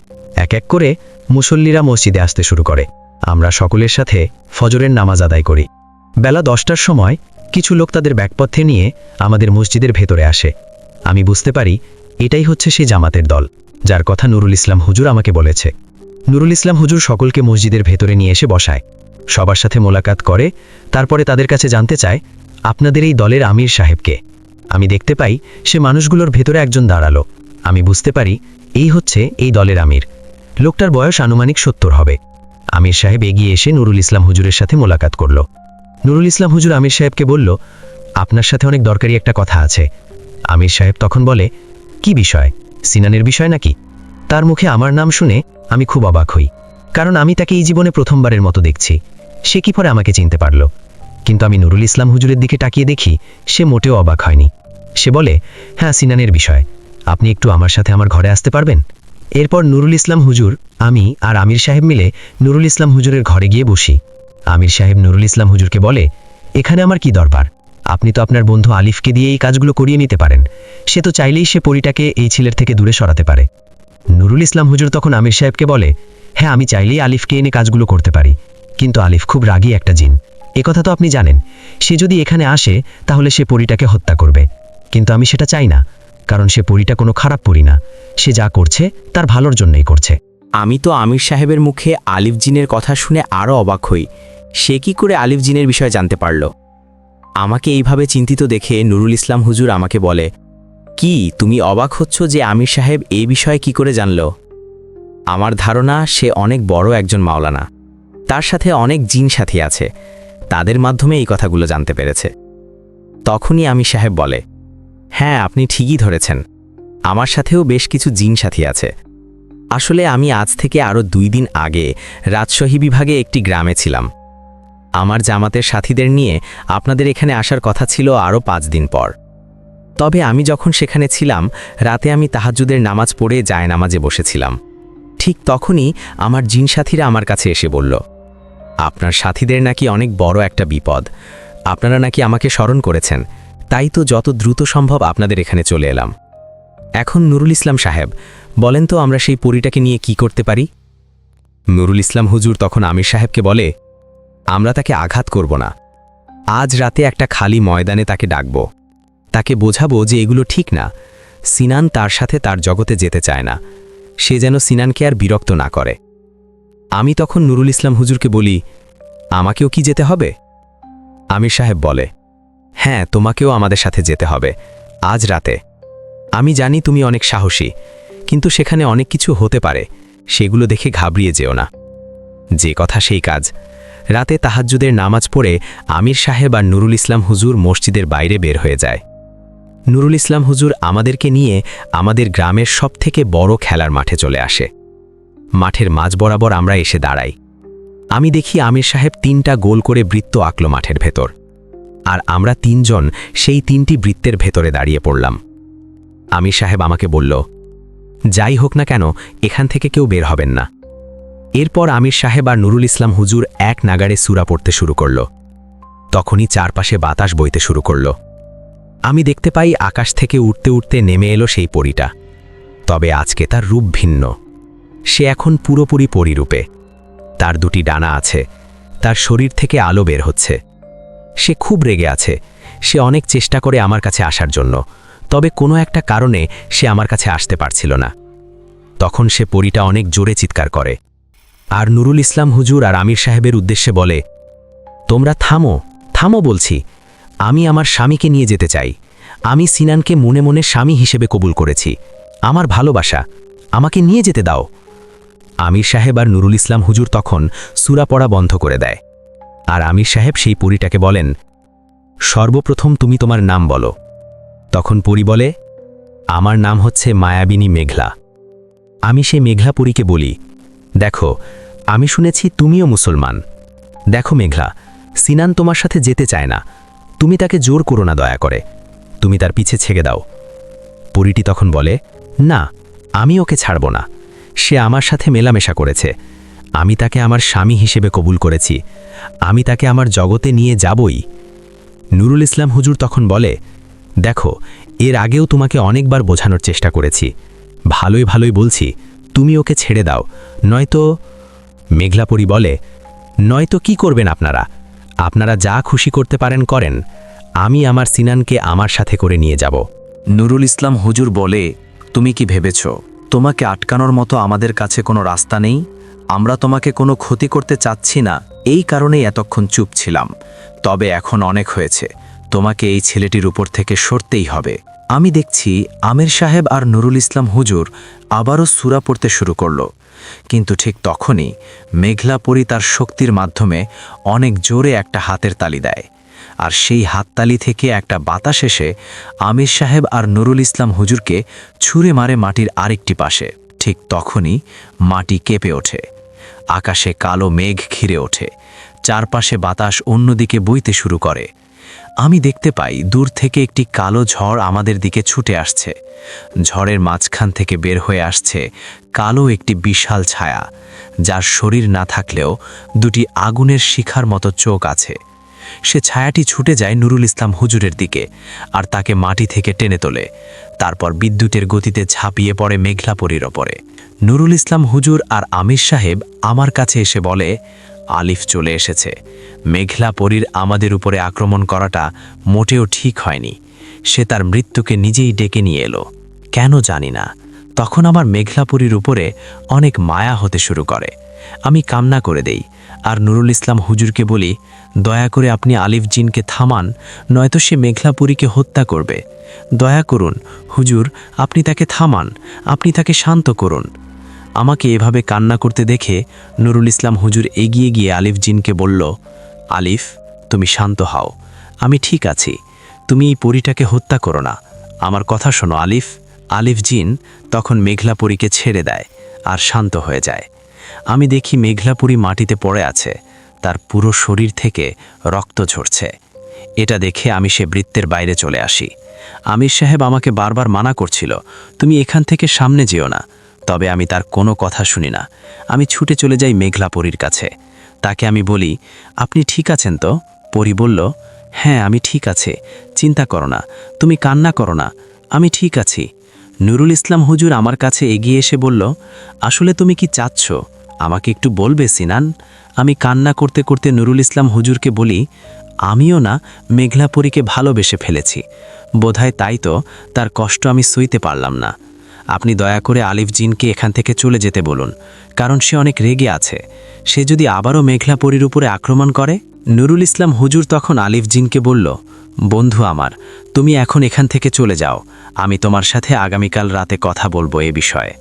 S2: এক এক করে মুসল্লিরা মসজিদে আসতে শুরু করে। আমরা সকলের সাথে ফজরের নামাজ আদায় করি। বেলা 10টার সময় কিছু লোক তাদের ব্যাগপত্রে নিয়ে আমাদের মসজিদের ভেতরে আসে। আমি বুঝতে পারি এটাই হচ্ছে সেই জামাতের দল, যার কথা নুরুল ইসলাম হুজুর আমাকে বলেছে। নুরুল ইসলাম হুজুর সকলকে মসজিদের ভেতরে নিয়ে এসে বসায়, সবার সাথে মোলাকাত করে। তারপরে তাদের কাছে জানতে চায়, আপনাদের এই দলের আমির সাহেবকে? আমি দেখতে পাই সে মানুষগুলোর ভেতরে একজন দাঁড়ালো। আমি বুঝতে পারি এই হচ্ছে এই দলের আমির। লোকটার বয়স আনুমানিক 70 হবে। আমির সাহেব এগিয়ে এসে নুরুল ইসলাম হুজুরের সাথে মোলাকাত করল। নুরুল ইসলাম হুজুর আমির সাহেবকে বলল, আপনার সাথে অনেক দরকারি একটা কথা আছে। আমির সাহেব তখন বলে, কি বিষয়? সিনানের বিষয় নাকি? তার মুখে আমার নাম শুনে আমি খুব অবাক হই, কারণ আমি তাকে এই জীবনে প্রথমবারের মতো দেখছি। সে কি পরে আমাকে চিনতে পারল? কিন্তু আমি নুরুল ইসলাম হুজুরের দিকে তাকিয়ে দেখি সে মোটেও অবাক হয়নি। সে বলে, হ্যাঁ, সিনানের বিষয়। আপনি একটু আমার সাথে আমার ঘরে আসতে পারবেন? এরপর নুরুল ইসলাম হুজুর, আমি আর আমির সাহেব মিলে নুরুল ইসলাম হুজুরের ঘরে গিয়ে বসি। আমির সাহেব নুরুল ইসলাম হুজুরকে বলে, এখানে আমার কি দরকার? আপনি তো আপনার বন্ধু আলিফকে দিয়ে এই কাজগুলো করিয়ে নিতে পারেন। সে তো চাইলেই সে পরীটাকে এই ছেলের থেকে দূরে সরাতে পারে। নুরুল ইসলাম হুজুর তখন আমির সাহেবকে বলে, হ্যাঁ, আমি চাইলেই আলিফকে এনে কাজগুলো করতে পারি, কিন্তু আলিফ খুব রাগী একটা জিন, একথা তো আপনি জানেন। সে যদি এখানে আসে তাহলে সে পরীটাকে হত্যা করবে, কিন্তু আমি সেটা চাই না, কারণ সে পরীটা কোনো খারাপ পরী না। সে যা করছে তার ভালোর জন্যই করছে।
S5: আমি তো আমির সাহেবের মুখে আলিফ জিনের কথা শুনে আরও অবাক হই। সে কি করে আলিফ জিনের বিষয়ে জানতে পারল? আমাকে এইভাবে চিন্তিত দেখে নুরুল ইসলাম হুজুর আমাকে বলে, কি তুমি অবাক হচ্ছ যে আমির সাহেব এই বিষয়ে কি করে জানল? আমার ধারণা সে অনেক বড় একজন মাওলানা, তার সাথে অনেক জিন সাথী আছে, তাদের মাধ্যমে এই কথাগুলো জানতে পেরেছে। তখনই আমির সাহেব বলে, হ্যাঁ, আপনি ঠিকই ধরেছেন, আমার সাথেও বেশ কিছু জিন সাথী আছে। আসলে আমি আজ থেকে আরও 2 দিন আগে রাজশাহী বিভাগে একটি গ্রামে ছিলাম। আমার জামাতের সাথীদের নিয়ে আপনাদের এখানে আসার কথা ছিল আরও 5 দিন পর। তবে আমি যখন সেখানে ছিলাম, রাতে আমি তাহাজ্জুদের নামাজ পড়ে জায়নামাজে বসেছিলাম। ঠিক তখনই আমার জিন সাথীরা আমার কাছে এসে বলল, আপনার সাথীদের নাকি অনেক বড় একটা বিপদ, আপনারা নাকি আমাকে স্মরণ করেছেন, তাই তো যত দ্রুত সম্ভব আপনাদের এখানে চলে এলাম। এখন নুরুল ইসলাম সাহেব, বলেন তো আমরা সেই পরীটাকে নিয়ে কি করতে পারি? নুরুল ইসলাম হুজুর তখন আমির সাহেবকে বলে, আমরা তাকে আঘাত করব না। আজ রাতে একটা খালি ময়দানে তাকে ডাকব, তাকে বোঝাবো যে এগুলো ঠিক না। সিনান তার সাথে তার জগতে যেতে চায় না, সে যেন সিনানকে আর বিরক্ত না করে। আমি তখন নুরুল ইসলাম হুজুরকে বলি, আমাকেও কি যেতে হবে? আমির সাহেব বলে, হ্যাঁ, তোমাকেও আমাদের সাথে যেতে হবে আজ রাতে। আমি জানি তুমি অনেক সাহসী, কিন্তু সেখানে অনেক কিছু হতে পারে, সেগুলো দেখে ঘাবড়িয়ে যেও না। যে কথা সেই কাজ। রাতে তাহাজ্জুদের নামাজ পড়ে আমির সাহেব আর নুরুল ইসলাম হুজুর মসজিদের বাইরে বের হয়ে যায়। নুরুল ইসলাম হুজুর আমাদেরকে নিয়ে আমাদের গ্রামের সবথেকে বড় খেলার মাঠে চলে আসে। মাঠের মাঝ বরাবর আমরা এসে দাঁড়াই। আমি দেখি আমির সাহেব 3টা গোল করে বৃত্ত আঁকল মাঠের ভেতর, আর আমরা 3 জন সেই 3টি বৃত্তের ভেতরে দাঁড়িয়ে পড়লাম। আমির সাহেব আমাকে বলল, যাই হোক না কেন, এখান থেকে কেউ বের হবেন না। এরপর আমির সাহেব আর নুরুল ইসলাম হুজুর এক নাগাড়ে সূরা পড়তে শুরু করল। তখনই চারপাশে বাতাস বইতে শুরু করল। আমি দেখতে পাই আকাশ থেকে উঠতে উঠতে নেমে এলো সেই পরীটা। তবে আজকে তার রূপ ভিন্ন। সে এখন পুরোপুরি পরীরূপে। তার 2টি ডানা আছে, তার শরীর থেকে আলো বের হচ্ছে। সে খুব রেগে আছে। সে অনেক চেষ্টা করে আমার কাছে আসার জন্য, তবে কোনো একটা কারণে সে আমার কাছে আসতে পারছিল না। তখন সে পরীটা অনেক জোরে চিৎকার করে, আর নুরুল ইসলাম হুজুর আর আমির সাহেবের উদ্দেশ্যে বলে, তোমরা থামো, থামো বলছি। আমি আমার স্বামীকে নিয়ে যেতে চাই। আমি সিনানকে মনে মনে স্বামী হিসেবে কবুল করেছি। আমার ভালোবাসা, আমাকে নিয়ে যেতে দাও। আমির সাহেব আর নুরুল ইসলাম হুজুর তখন সূরা পড়া বন্ধ করে দেয়, আর আমির সাহেব সেই পরীটাকে বলেন, সর্বপ্রথম তুমি তোমার নাম বলো। তখন পরী বলে, আমার নাম হচ্ছে মায়াবিনী মেঘলা। আমি সেই মেঘলা পরীকে বলি, দেখো, আমি শুনেছি তুমিও মুসলমান। দেখো মেঘলা, সিনান তোমার সাথে যেতে চায় না, তুমি তাকে জোর করো না, দয়া করে তুমি তার পিছে ছেড়ে দাও। পরীটি তখন বলে, না, আমি ওকে ছাড়ব না। সে আমার সাথে মেলামেশা করেছে, আমি তাকে আমার স্বামী হিসেবে কবুল করেছি, আমি তাকে আমার জগতে নিয়ে যাবই। নুরুল ইসলাম হুজুর তখন বলে, দেখো, এর আগেও তোমাকে অনেকবার বোঝানোর চেষ্টা করেছি, ভালোই ভালোই বলছি, তুমি ওকে ছেড়ে দাও, নয়তো। মেঘলাপরি বলে, নয়তো কি করবেন আপনারা? আপনারা যা খুশি করতে পারেন করেন, আমি আমার সিনানকে আমার সাথে করে নিয়ে যাব।
S1: নুরুল ইসলাম হুজুর বলে, তুমি কি ভেবেছ তোমাকে আটকানোর মতো আমাদের কাছে কোনো রাস্তা নেই? আমরা তোমাকে কোনো ক্ষতি করতে চাচ্ছি না, এই কারণেই এতক্ষণ চুপ ছিলাম। তবে এখন অনেক হয়েছে, তোমাকে এই ছেলেটির উপর থেকে সরতেই হবে। আমি দেখছি আমির সাহেব আর নুরুল ইসলাম হুজুর আবারও সূরা পড়তে শুরু করল। কিন্তু ঠিক তখনই মেঘলাপরি তার শক্তির মাধ্যমে অনেক জোরে একটা হাতের তালি দেয়, আর সেই হাততালি থেকে একটা বাতাস এসে আমির সাহেব আর নুরুল ইসলাম হুজুরকে ছুঁড়ে মারে মাটির আরেকটি পাশে। ঠিক তখনই মাটি কেঁপে ওঠে, আকাশে কালো মেঘ ঘিরে ওঠে, চারপাশে বাতাস অন্যদিকে বইতে শুরু করে। আমি দেখতে পাই দূর থেকে একটি কালো ঝড় আমাদের দিকে ছুটে আসছে। ঝড়ের মাঝখান থেকে বের হয়ে আসছে কালো একটি বিশাল ছায়া, যার শরীর না থাকলেও 2টি আগুনের শিখার মতো চোখ আছে। সে ছায়াটি ছুটে যায় নুরুল ইসলাম হুজুরের দিকে, আর তাকে মাটি থেকে টেনে তোলে। তারপর বিদ্যুতের গতিতে ঝাঁপিয়ে পড়ে মেঘলাপরির ওপরে। নুরুল ইসলাম হুজুর আর আমির সাহেব আমার কাছে এসে বলে, আলিফ চলে এসেছে। মেঘলাপরির আমাদের উপরে আক্রমণ করাটা মোটেও ঠিক হয়নি। সে তার মৃত্যুকে নিজেই ডেকে নিয়ে এলো, কেন জানি না। তখন আমার মেঘলাপরির উপরে অনেক মায়া হতে শুরু করে। আমি কান্না করে দেই, আর নুরুল ইসলাম হুজুরকে বলি, দয়া করে আপনি আলিফ জিনকে থামান, নয়তো সে মেঘলাপুরীকে হত্যা করবে। দয়া করুন হুজুর, আপনি তাকে থামান, আপনি তাকে শান্ত করুন। আমাকে এভাবে কান্না করতে দেখে নুরুল ইসলাম হুজুর এগিয়ে গিয়ে আলিফ জিনকে বলল, আলিফ, তুমি শান্ত হও, আমি ঠিক আছি, তুমি এই পরীটাকে হত্যা করো না, আমার কথা শোনো আলিফ। আলিফ জিন তখন মেঘলাপরীকে ছেড়ে দেয়,
S2: আর শান্ত হয়ে যায়। আমি দেখি মেঘলাপুরী মাটিতে পড়ে আছে, তার পুরো শরীর থেকে রক্ত ঝরছে। এটা দেখে আমি সে বৃত্তের বাইরে চলে আসি। আমির সাহেব আমাকে বারবার মানা করছিল, তুমি এখান থেকে সামনে যেও না, তবে আমি তার কোনো কথা শুনি না। আমি ছুটে চলে যাই মেঘলাপুরীর কাছে। তাকে আমি বলি, আপনি ঠিক আছেন তো? পরী বলল, হ্যাঁ আমি ঠিক আছে, চিন্তা করো না, তুমি কান্না করো না, আমি ঠিক আছি। নুরুল ইসলাম হুজুর আমার কাছে এগিয়ে এসে বলল, আসলে তুমি কি চাচ্ছ, আমাকে একটু বলবে সিনান? আমি কান্না করতে করতে নুরুল ইসলাম হুজুরকে বলি, আমিও না মেঘলাপুরীকে ভালোবেসে ফেলেছি, বোধহয় তাই তো তার কষ্ট আমি সইতে পারলাম না। আপনি দয়া করে আলিফ জিনকে এখান থেকে চলে যেতে বলুন, কারণ সে অনেক রেগে আছে। সে যদি আবারও মেঘলাপুরীর উপরে আক্রমণ করে। নুরুল ইসলাম হুজুর তখন আলিফ জিনকে বলল, বন্ধু আমার, তুমি এখন এখান থেকে চলে যাও, আমি তোমার সাথে আগামীকাল রাতে কথা বলবো এ বিষয়ে।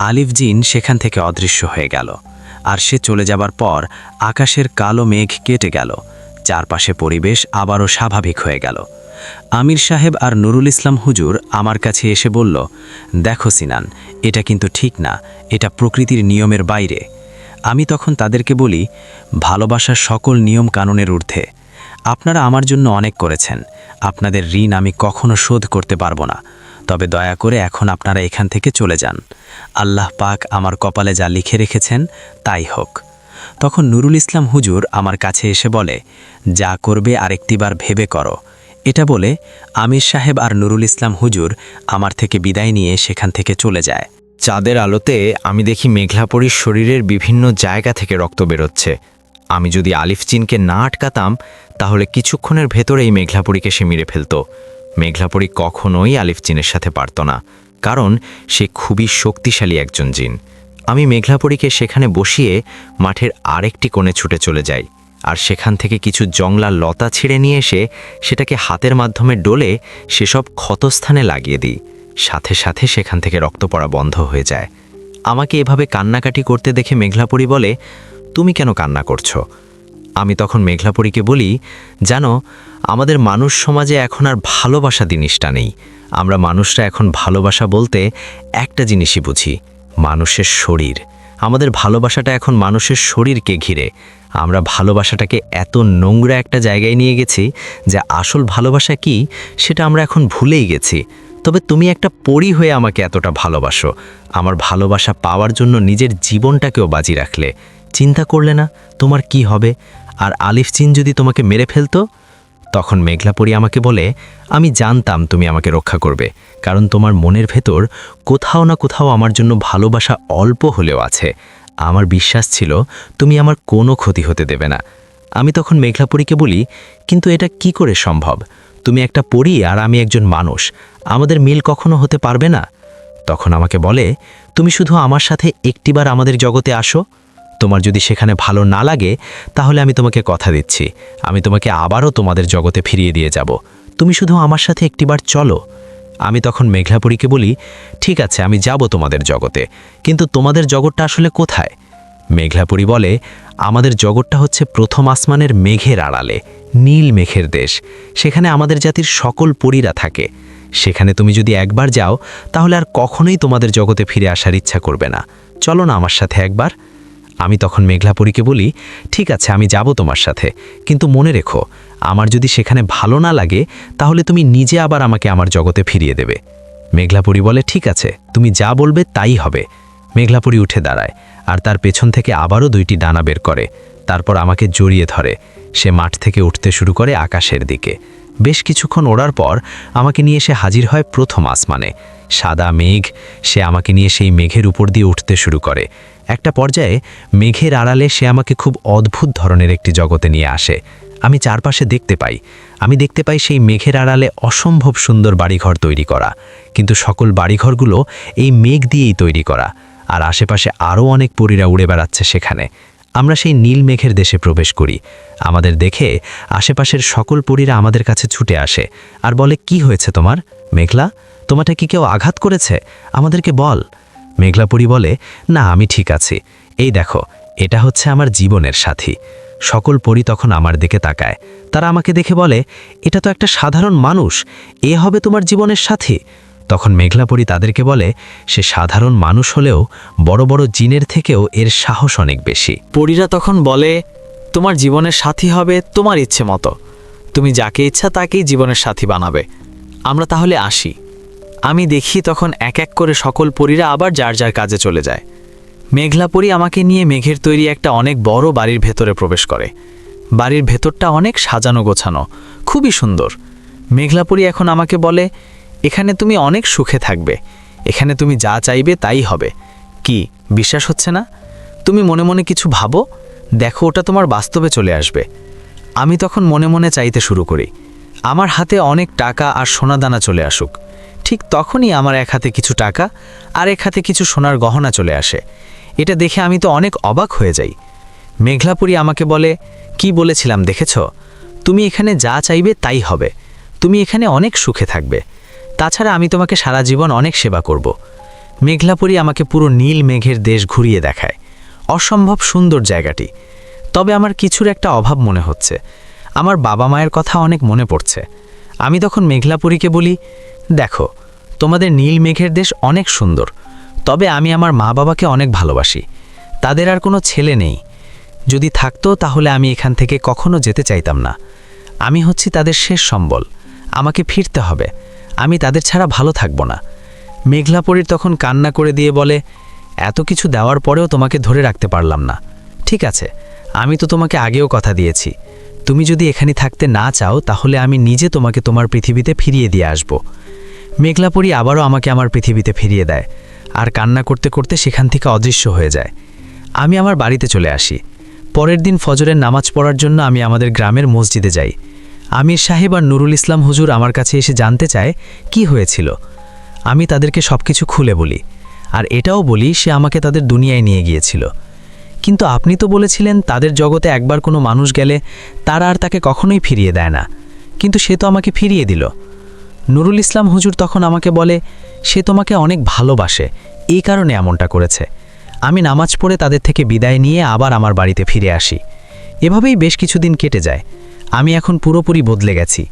S2: আলিফ জিন সেখান থেকে অদৃশ্য হয়ে গেল, আর সে চলে যাবার পর আকাশের কালো মেঘ কেটে গেল, চারপাশে পরিবেশ আবারও স্বাভাবিক হয়ে গেল। আমির সাহেব আর নুরুল ইসলাম হুজুর আমার কাছে এসে বলল, দেখো সিনান, এটা কিন্তু ঠিক না, এটা প্রকৃতির নিয়মের বাইরে। আমি তখন তাদেরকে বলি, ভালোবাসার সকল নিয়ম কানুনের ঊর্ধ্বে। আপনারা আমার জন্য অনেক করেছেন, আপনাদের ঋণ আমি কখনো শোধ করতে পারবো না, তবে দয়া করে এখন আপনারা এখান থেকে চলে যান। আল্লাহ পাক আমার কপালে যা লিখে রেখেছেন তাই হোক। তখন নুরুল ইসলাম হুজুর আমার কাছে এসে বলে, যা করবে আরেকটিবার ভেবে করো। এটা বলে আমির সাহেব আর নুরুল ইসলাম হুজুর আমার থেকে বিদায় নিয়ে সেখান থেকে চলে যায়।
S5: চাঁদের আলোতে আমি দেখি মেঘলাপুরীর শরীরের বিভিন্ন জায়গা থেকে রক্ত বেরোচ্ছে। আমি যদি আলিফ জিনকে না আটকাতাম, তাহলে কিছুক্ষণের ভেতরেই মেঘলাপুরীকে সে মেরে ফেলত। মেঘলাপুরী কখনোই আলিফ জিনের সাথে পারত না, কারণ সে খুবই শক্তিশালী একজন জিন। আমি মেঘলাপুরীকে সেখানে বসিয়ে মাঠের আরেকটি কোণে ছুটে চলে যাই, আর সেখান থেকে কিছু জংলা লতা ছিঁড়ে নিয়ে এসে সেটাকে হাতের মাধ্যমে ডলে সেসব ক্ষতস্থানে লাগিয়ে দিই। সাথে সাথে সেখান থেকে রক্ত পড়া বন্ধ হয়ে যায়। আমাকে এভাবে কান্নাকাটি করতে দেখে মেঘলাপুরী বলে, তুমি কেন কান্না করছো? আমি তখন মেঘলাপুরীকে বলি, জানো, আমাদের মানুষ সমাজে এখন আর ভালোবাসা জিনিসটা নেই। আমরা মানুষরা এখন ভালোবাসা বলতে একটা জিনিসই বুঝি, মানুষের শরীর। আমাদের ভালোবাসাটা এখন মানুষের শরীরকে ঘিরে। আমরা ভালোবাসাটাকে এত নোংরা একটা জায়গায় নিয়ে গেছি যে আসল ভালোবাসা কি সেটা আমরা এখন ভুলেই গেছি। তবে তুমি একটা পরী হয়ে আমাকে এতটা ভালোবাসো, আমার ভালোবাসা পাওয়ার জন্য নিজের জীবনটাকেও বাজি রাখলে। চিন্তা করলে না তোমার কি হবে? আর আলিফ জিন যদি তোমাকে মেরে ফেলতো? তখন মেঘলাপুরী আমাকে বলে, আমি জানতাম তুমি আমাকে রক্ষা করবে, কারণ তোমার মনের ভেতর কোথাও না কোথাও আমার জন্য ভালোবাসা অল্প হলেও আছে। আমার বিশ্বাস ছিল তুমি আমার কোনো ক্ষতি হতে দেবে না। আমি তখন মেঘলাপুরীকে বলি, কিন্তু এটা কি করে সম্ভব? তুমি একটা পরী আর আমি একজন মানুষ, আমাদের মিল কখনো হতে পারবে না। তখন আমাকে বলে, তুমি শুধু আমার সাথে একটিবার আমাদের জগতে আসো। তোমার যদি সেখানে ভালো না লাগে, তাহলে আমি তোমাকে কথা দিচ্ছি, আমি তোমাকে আবারও তোমাদের জগতে ফিরিয়ে দিয়ে যাব। তুমি শুধু আমার সাথে একটিবার চলো। আমি তখন মেঘলাপুরীকে বলি, ঠিক আছে, আমি যাব তোমাদের জগতে, কিন্তু তোমাদের জগৎটা আসলে কোথায়? মেঘলাপুরী বলে, আমাদের জগৎটা হচ্ছে প্রথম আসমানের মেঘের আড়ালে, নীল মেঘের দেশ। সেখানে আমাদের জাতির সকল পরীরা থাকে। সেখানে তুমি যদি একবার যাও, তাহলে আর কখনোই তোমাদের জগতে ফিরে আসার ইচ্ছা করবে না। চলো না আমার সাথে একবার। আমি তখন মেঘলাপুরীকে বলি, ঠিক আছে, আমি যাব তোমার সাথে, কিন্তু মনে রেখো, আমার যদি সেখানে ভালো না লাগে, তাহলে তুমি নিজে আবার আমাকে আমার জগতে ফিরিয়ে দেবে। মেঘলাপুরী বলে, ঠিক আছে, তুমি যা বলবে তাই হবে। মেঘলাপুরী উঠে দাঁড়ায়, আর তার পেছন থেকে আবারও 2টি ডানা বের করে, তারপর আমাকে জড়িয়ে ধরে। সে মাঠ থেকে উঠতে শুরু করে আকাশের দিকে। বেশ কিছুক্ষণ ওড়ার পর আমাকে নিয়ে এসে হাজির হয় প্রথম আসমানে। সাদা মেঘ, সে আমাকে নিয়ে সেই মেঘের উপর দিয়ে উঠতে শুরু করে। একটা পর্যায়ে মেঘের আড়ালে সে আমাকে খুব অদ্ভুত ধরনের একটি জগতে নিয়ে আসে। আমি চারপাশে দেখতে পাই সেই মেঘের আড়ালে অসম্ভব সুন্দর বাড়িঘর তৈরি করা, কিন্তু সকল বাড়িঘরগুলো এই মেঘ দিয়েই তৈরি করা, আর আশেপাশে আরও অনেক পরীরা উড়ে বেড়াচ্ছে সেখানে। আমরা সেই নীল মেঘের দেশে প্রবেশ করি। আমাদের দেখে আশেপাশের সকল পরীরা আমাদের কাছে ছুটে আসে আর বলে, কি হয়েছে তোমার মেঘলা? তোমাকে কি কেউ আঘাত করেছে? আমাদেরকে বল। মেঘলাপুরী বলে, না, আমি ঠিক আছি। এই দেখো, এটা হচ্ছে আমার জীবনের সাথী। সকল পরী তখন আমার দিকে তাকায়। তারা আমাকে দেখে বলে, এটা তো একটা সাধারণ মানুষ, এ হবে তোমার জীবনের সাথী?
S4: তখন মেঘলাপরি তাদেরকে বলে সে সাধারণ মানুষ হলেও বড় বড় জিনের থেকেও এর সাহস অনেক বেশি।
S5: পরীরা তখন বলে, তোমার জীবনের সাথী হবে তোমার ইচ্ছে মতো, তুমি যাকে ইচ্ছা তাকেই জীবনের সাথী বানাবে, আমরা তাহলে আসি। আমি দেখি তখন এক এক করে সকল পরীরা আবার যার যার কাজে চলে যায়। মেঘলাপরি আমাকে নিয়ে মেঘের তৈরি একটা অনেক বড় বাড়ির ভেতরে প্রবেশ করে। বাড়ির ভেতরটা অনেক সাজানো গোছানো, খুবই সুন্দর। মেঘলাপরি এখন আমাকে বলে, এখানে তুমি অনেক সুখে থাকবে, এখানে তুমি যা চাইবে তাই হবে। কি বিশ্বাস হচ্ছে না? তুমি মনে মনে কিছু ভাবো, দেখো ওটা তোমার বাস্তবে চলে আসবে। আমি তখন মনে মনে চাইতে শুরু করি, আমার হাতে অনেক টাকা আর সোনাদানা চলে আসুক। ঠিক তখনই আমার এক হাতে কিছু টাকা আর এক হাতে কিছু সোনার গহনা চলে আসে। এটা দেখে আমি তো অনেক অবাক হয়ে যাই। মেঘলাপুরী আমাকে বলে, কি বলেছিলাম দেখেছ, তুমি এখানে যা চাইবে তাই হবে, তুমি এখানে অনেক সুখে থাকবে, তাছাড়া আমি তোমাকে সারা জীবন অনেক সেবা করব। মেঘলাপুরী আমাকে পুরো নীল মেঘের দেশ ঘুরিয়ে দেখায়। অসম্ভব সুন্দর জায়গাটি। তবে আমার কিছুর একটা অভাব মনে হচ্ছে, আমার বাবা মায়ের কথা অনেক মনে পড়ছে। আমি তখন মেঘলাপুরীকে বলি, দেখো তোমাদের নীল মেঘের দেশ অনেক সুন্দর, তবে আমি আমার মা বাবাকে অনেক ভালোবাসি, তাদের আর কোনো ছেলে নেই। যদি থাকতো তাহলে আমি এখান থেকে কখনো যেতে চাইতাম না। আমি হচ্ছি তাদের শেষ সম্বল, আমাকে ফিরতে হবে, আমি তাদের ছাড়া ভালো থাকবো না। মেঘলাপুরীর তখন কান্না করে দিয়ে বলে, এত কিছু দেওয়ার পরেও তোমাকে ধরে রাখতে পারলাম না। ঠিক আছে, আমি তো তোমাকে আগেও কথা দিয়েছি, তুমি যদি এখানে থাকতে না চাও তাহলে আমি নিজে তোমাকে তোমার পৃথিবীতে ফিরিয়ে দিয়ে আসব। মেঘলাপুরী আবারও আমাকে আমার পৃথিবীতে ফিরিয়ে দেয় আর কান্না করতে করতে সেখান থেকে অদৃশ্য হয়ে যায়। আমি আমার বাড়িতে চলে আসি। পরের দিন ফজরের নামাজ পড়ার জন্য আমি আমাদের গ্রামের মসজিদে যাই। আমির সাহেব আর নুরুল ইসলাম হুজুর আমার কাছে এসে জানতে চায় কি হয়েছিল। আমি তাদেরকে সব কিছু খুলে বলি, আর এটাও বলি সে আমাকে তাদের দুনিয়ায় নিয়ে গিয়েছিল। কিন্তু আপনি তো বলেছিলেন তাদের জগতে একবার কোনো মানুষ গেলে তারা আর তাকে কখনোই ফিরিয়ে দেয় না, কিন্তু সে তো আমাকে ফিরিয়ে দিল। নুরুল ইসলাম হুজুর তখন আমাকে বলে, সে তোমাকে অনেক ভালোবাসে, এই কারণে এমনটা করেছে। আমি নামাজ পড়ে তাদের থেকে বিদায় নিয়ে আবার আমার বাড়িতে ফিরে আসি। এভাবেই বেশ কিছুদিন কেটে যায়। আমি এখন পুরোপুরি বদলে গেছি।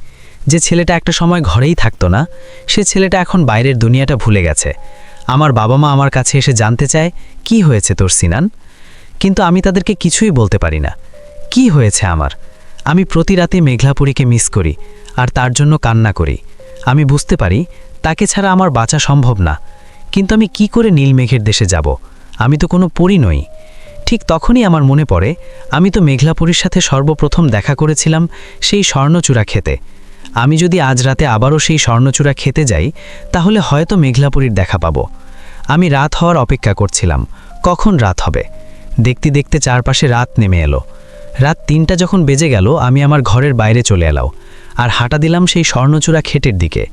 S5: যে ছেলেটা একটা সময় ঘরেই থাকতো না, সে ছেলেটা এখন বাইরের দুনিয়াটা ভুলে গেছে। আমার বাবা মা আমার কাছে এসে জানতে চায়, কি হয়েছে তোর সিনান? কিন্তু আমি তাদেরকে কিছুই বলতে পারি না। কি হয়েছে আমার? আমি প্রতি রাতে মেঘলাপুরীকে মিস করি আর তার জন্য কান্না করি। আমি বুঝতে পারি তাকে ছাড়া আমার বাঁচা সম্ভব না, কিন্তু আমি কি করে নীল মেঘের দেশে যাব? আমি তো কোনো পরী নই। ঠিক তখনই আমার মনে পড়ে, আমি তো মেঘলাপুরীর সাথে সর্বপ্রথম দেখা করেছিলাম সেই স্বর্ণচূড়া খেতে। আমি যদি আজ রাতে আবারও সেই স্বর্ণচূড়া খেতে যাই তাহলে হয়তো মেঘলাপুরীর দেখা পাবো। আমি রাত হওয়ার অপেক্ষা করছিলাম, কখন রাত হবে। দেখতে দেখতে চারপাশে রাত নেমে এলো। রাত ৩টা যখন বেজে গেল আমি আমার ঘরের বাইরে চলে এলাম আর হাঁটা দিলাম সেই স্বর্ণচূড়া খেটের দিকে।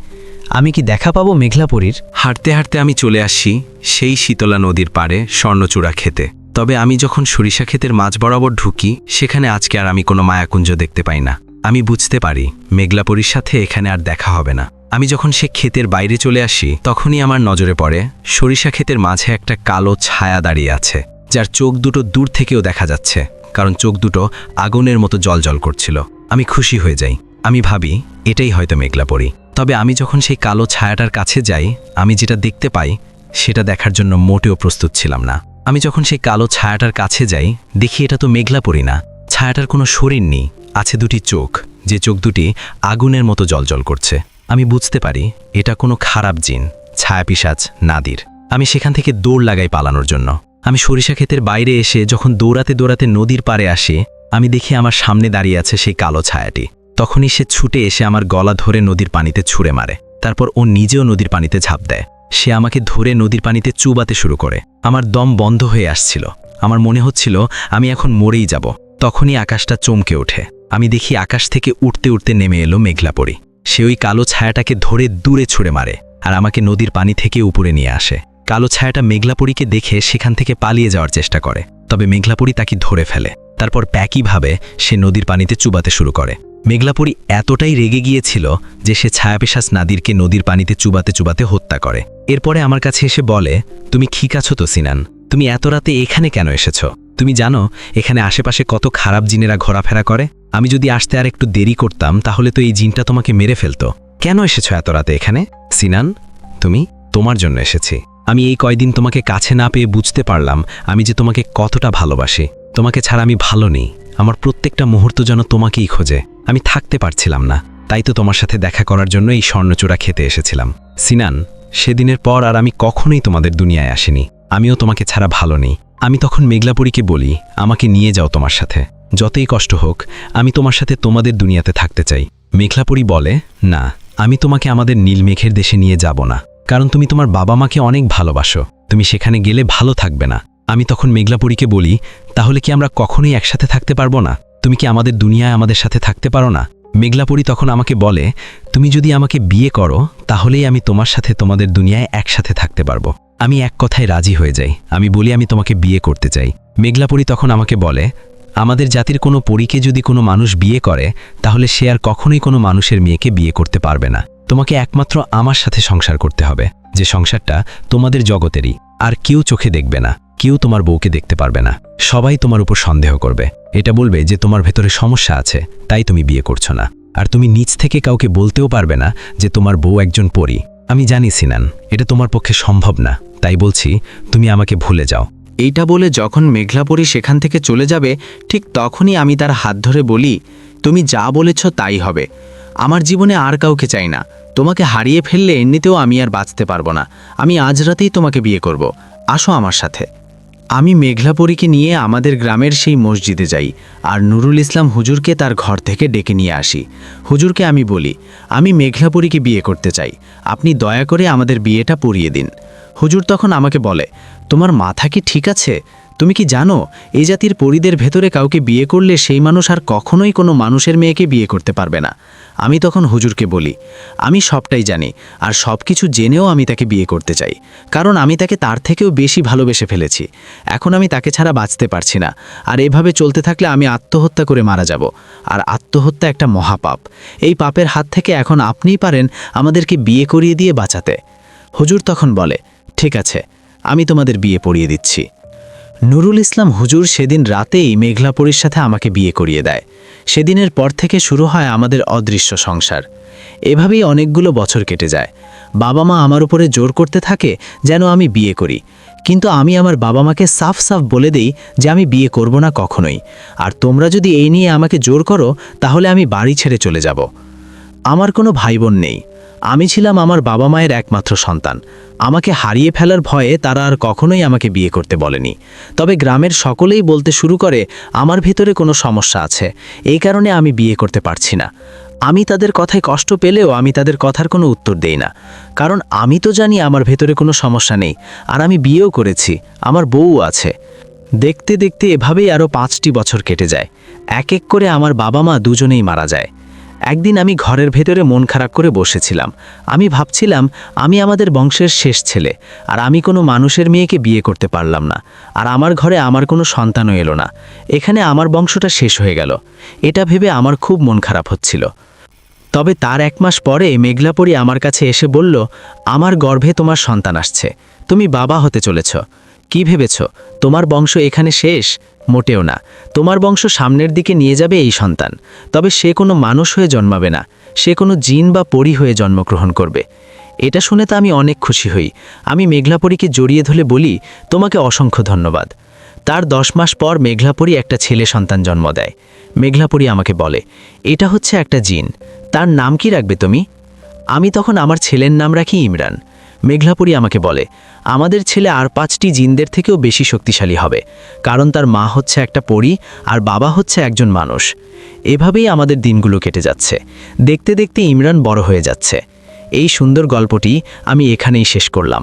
S5: আমি কি দেখা পাবো মেঘলাপুরীর?
S2: হাঁটতে হাঁটতে আমি চলে আসি সেই শীতলা নদীর পাড়ে স্বর্ণচূড়া খেতে। তবে আমি যখন সরিষা ক্ষেতের মাঝ বরাবর ঢুকি সেখানে আজকে আর আমি কোনো মায়াকুঞ্জ দেখতে পাই না। আমি বুঝতে পারি মেঘলাপুরীর সাথে এখানে আর দেখা হবে না। আমি যখন সে ক্ষেতের বাইরে চলে আসি তখনই আমার নজরে পড়ে সরিষা ক্ষেতের মাঝে একটা কালো ছায়া দাঁড়িয়ে আছে, যার চোখ দুটো দূর থেকেও দেখা যাচ্ছে, কারণ চোখ দুটো আগুনের মতো জ্বলজ্বল করছিল। আমি খুশি হয়ে যাই। আমি ভাবি এটাই হয়তো মেঘলাপুরী। তবে আমি যখন সেই কালো ছায়াটার কাছে যাই, আমি যেটা দেখতে পাই সেটা দেখার জন্য মোটেও প্রস্তুত ছিলাম না। আমি যখন সেই কালো ছায়াটার কাছে যাই দেখি এটা তো মেঘলাপুরী না। ছায়াটার কোনো শরীর নেই, আছে দুটি চোখ, যে চোখ দুটি আগুনের মতো জ্বলজ্বল করছে। আমি বুঝতে পারি এটা কোনো খারাপ জিন, ছায়াপিশাচ নাদির। আমি সেখান থেকে দৌড় লাগাই পালানোর জন্য। আমি সরিষা ক্ষেতের বাইরে এসে যখন দৌড়াতে দৌড়াতে নদীর পাড়ে আসি, আমি দেখি আমার সামনে দাঁড়িয়ে আছে সেই কালো ছায়াটি। তখনই সে ছুটে এসে আমার গলা ধরে নদীর পানিতে ছুঁড়ে মারে। তারপর ও নিজেও নদীর পানিতে ঝাঁপ দেয়। সে আমাকে ধরে নদীর পানিতে চুবাতে শুরু করে। আমার দম বন্ধ হয়ে আসছিল। আমার মনে হচ্ছিল আমি এখন মরেই যাব। তখনই আকাশটা চমকে ওঠে। আমি দেখি আকাশ থেকে উঠতে উঠতে নেমে এলো মেঘলাপুরী। সে ওই কালো ছায়াটাকে ধরে দূরে ছুঁড়ে মারে আর আমাকে নদীর পানি থেকে উপরে নিয়ে আসে। কালো ছায়াটা মেঘলাপুরীকে দেখে সেখান থেকে পালিয়ে যাওয়ার চেষ্টা করে, তবে মেঘলাপুরী তাকে ধরে ফেলে। তারপর প্যাকিভাবে সে নদীর পানিতে চুবাতে শুরু করে। মেঘলাপুরী এতটাই রেগে গিয়েছিল যে সে ছায়াপিশাচ নাদিরকে নদীর পানিতে চুবাতে চুবাতে হত্যা করে। এরপরে আমার কাছে এসে বলে, তুমি ঠিক আছো তো সিনান? তুমি এত রাতে এখানে কেন এসেছ? তুমি জানো এখানে আশেপাশে কত খারাপ জিনেরা ঘোরাফেরা করে? আমি যদি আসতে আর একটু দেরি করতাম তাহলে তো এই জিনটা তোমাকে মেরে ফেলতো। কেন এসেছো এত রাতে এখানে? সিনান,
S1: তুমি? তোমার জন্য এসেছি। আমি এই কয়দিন তোমাকে কাছে না পেয়ে বুঝতে পারলাম আমি যে তোমাকে কতটা ভালোবাসি। তোমাকে ছাড়া আমি ভালো নেই। আমার প্রত্যেকটা মুহূর্ত যেন তোমাকেই খোঁজে। আমি থাকতে পারছিলাম না, তাই তো তোমার সাথে দেখা করার জন্য এই স্বর্ণচূড়া খেতে এসেছিলাম। সিনান, সেদিনের পর আর আমি কখনোই তোমাদের দুনিয়ায় আসিনি। আমিও তোমাকে ছাড়া ভালো নেই। আমি তখন মেঘলাপুরীকে বলি, আমাকে নিয়ে যাও তোমার সাথে, যতই কষ্ট হোক আমি তোমার সাথে তোমাদের দুনিয়াতে থাকতে চাই। মেঘলাপুরী বলে, না, আমি তোমাকে আমাদের নীল মেঘের দেশে নিয়ে যাব না, কারণ তুমি তোমার বাবা মাকে অনেক ভালোবাসো। তুমি সেখানে গেলে ভালো থাকবে না। আমি তখন মেঘলাপুরীকে বলি, তাহলে কি আমরা কখনোই একসাথে থাকতে পারবো না? তুমি কি আমাদের দুনিয়ায় আমাদের সাথে থাকতে পারো না? মেঘলাপুরী তখন আমাকে বলে, তুমি যদি আমাকে বিয়ে করো তাহলেই আমি তোমার সাথে তোমাদের দুনিয়ায় একসাথে থাকতে পারবো। আমি এক কথায় রাজি হয়ে যাই। আমি বলি আমি তোমাকে বিয়ে করতে চাই। মেঘলাপুরী তখন আমাকে বলে, আমাদের জাতির কোনো পরীকে যদি কোনো মানুষ বিয়ে করে তাহলে সে আর কখনোই কোনো মানুষের মেয়েকে বিয়ে করতে পারবে না। তোমাকে একমাত্র আমার সাথে সংসার করতে হবে, যে সংসারটা তোমাদের জগতেরই। আর কেউ চোখে দেখবে না, কেউ তোমার বউকে দেখতে পারবে না। সবাই তোমার উপর সন্দেহ করবে, এটা বলবে যে তোমার ভেতরে সমস্যা আছে, তাই তুমি বিয়ে করছো না। আর তুমি নিজ থেকে কাউকে বলতেও পারবে না যে তোমার বউ একজন পরী। আমি জানি সিনান, এটা তোমার পক্ষে সম্ভব না, তাই বলছি তুমি আমাকে ভুলে যাও।
S5: এইটা বলে যখন মেঘলাপুরী সেখান থেকে চলে যাবে, ঠিক তখনই আমি তার হাত ধরে বলি, তুমি যা বলেছ তাই হবে। আমার জীবনে আর কাউকে চাই না। তোমাকে হারিয়ে ফেললে এমনিতেও আমি আর বাঁচতে পারবো না। আমি আজ রাতেই তোমাকে বিয়ে করব। আসো আমার সাথে। আমি মেঘলাপুরীকে নিয়ে আমাদের গ্রামের সেই মসজিদে যাই আর নুরুল ইসলাম হুজুরকে তার ঘর থেকে ডেকে নিয়ে আসি। হুজুরকে আমি বলি, আমি মেঘলাপুরীকে বিয়ে করতে চাই, আপনি দয়া করে আমাদের বিয়েটা পড়িয়ে দিন। হুজুর তখন আমাকে বলে, তোমার মাথা কি ঠিক আছে? তুমি কি জানো এই জাতির পরীদের ভেতরে কাউকে বিয়ে করলে সেই মানুষ আর কখনোই কোনো মানুষের মেয়েকে বিয়ে করতে পারবে না? আমি তখন হুজুরকে বলি, আমি সবটাই জানি, আর সব কিছু জেনেও আমি তাকে বিয়ে করতে চাই, কারণ আমি তাকে তার থেকেও বেশি ভালোবেসে ফেলেছি। এখন আমি তাকে ছাড়া বাঁচতে পারছি না, আর এভাবে চলতে থাকলে আমি আত্মহত্যা করে মারা যাব। আর আত্মহত্যা একটা মহাপাপ। এই পাপের হাত থেকে এখন আপনিই পারেন আমাদেরকে বিয়ে করিয়ে দিয়ে বাঁচাতে। হুজুর তখন বলে, ঠিক আছে, আমি তোমাদের বিয়ে পড়িয়ে দিচ্ছি। নুরুল ইসলাম হুজুর সেদিন রাতেই মেঘলাপুরীর সাথে আমাকে বিয়ে করিয়ে দেয়। সেদিনের পর থেকে শুরু হয় আমাদের অদৃশ্য সংসার। এভাবেই অনেকগুলো বছর কেটে যায়। বাবা মা আমার উপরে জোর করতে থাকে যেন আমি বিয়ে করি, কিন্তু আমি আমার বাবা মাকে সাফ সাফ বলে দেই যে আমি বিয়ে করব না কখনোই। আর তোমরা যদি এই নিয়ে আমাকে জোর করো তাহলে আমি বাড়ি ছেড়ে চলে যাব। আমার কোনো ভাই বোন নেই। আমি ছিলাম আমার বাবা মায়ের একমাত্র সন্তান। আমাকে হারিয়ে ফেলার ভয়ে তারা আর কখনোই আমাকে বিয়ে করতে বলেনি। তবে গ্রামের সকলেই বলতে শুরু করে আমার ভেতরে কোনো সমস্যা আছে, এই কারণে আমি বিয়ে করতে পারছি না। আমি তাদের কথায় কষ্ট পেলেও আমি তাদের কথার কোনো উত্তর দেই না, কারণ আমি তো জানি আমার ভেতরে কোনো সমস্যা নেই, আর আমি বিয়েও করেছি, আমার বউ আছে। দেখতে দেখতে এভাবেই আরও 5টি বছর কেটে যায়। এক এক করে আমার বাবা মা দুজনেই মারা যায়। একদিন আমি ঘরের ভেতরে মন খারাপ করে বসেছিলাম। আমি ভাবছিলাম আমি আমাদের বংশের শেষ ছেলে, আর আমি কোনো মানুষের মেয়েকে বিয়ে করতে পারলাম না, আর আমার ঘরে আমার কোনো সন্তানও এলো না। এখানে আমার বংশটা শেষ হয়ে গেল। এটা ভেবে আমার খুব মন খারাপ হচ্ছিল। তবে তার 1 মাস পরে মেঘলাপুরী আমার কাছে এসে বলল, আমার গর্ভে তোমার সন্তান আসছে, তুমি বাবা হতে চলেছ। কি ভেবেছ তোমার বংশ এখানে শেষ? মোটেও না। তোমার বংশ সামনের দিকে নিয়ে যাবে এই সন্তান। তবে সে কোনো মানুষ হয়ে জন্মাবে না, সে কোনো জিন বা পরী হয়ে জন্মগ্রহণ করবে। এটা শুনে তো আমি অনেক খুশি হই। আমি মেঘলাপুরীকে জড়িয়ে ধরে বলি, তোমাকে অসংখ্য ধন্যবাদ। তার 10 মাস পর মেঘলাপুরী একটা ছেলে সন্তান জন্ম দেয়। মেঘলাপুরী আমাকে বলে, এটা হচ্ছে একটা জিন, তার নাম কি রাখবে তুমি? আমি তখন আমার ছেলের নাম রাখি ইমরান। মেঘলাপুরী আমাকে বলে, আমাদের ছেলে আর 5টি জিনদের থেকেও বেশি শক্তিশালী হবে, কারণ তার মা হচ্ছে একটা পরী আর বাবা হচ্ছে একজন মানুষ। এভাবেই আমাদের দিনগুলো কেটে যাচ্ছে। দেখতে দেখতে ইমরান বড় হয়ে যাচ্ছে। এই সুন্দর গল্পটি আমি এখানেই শেষ করলাম।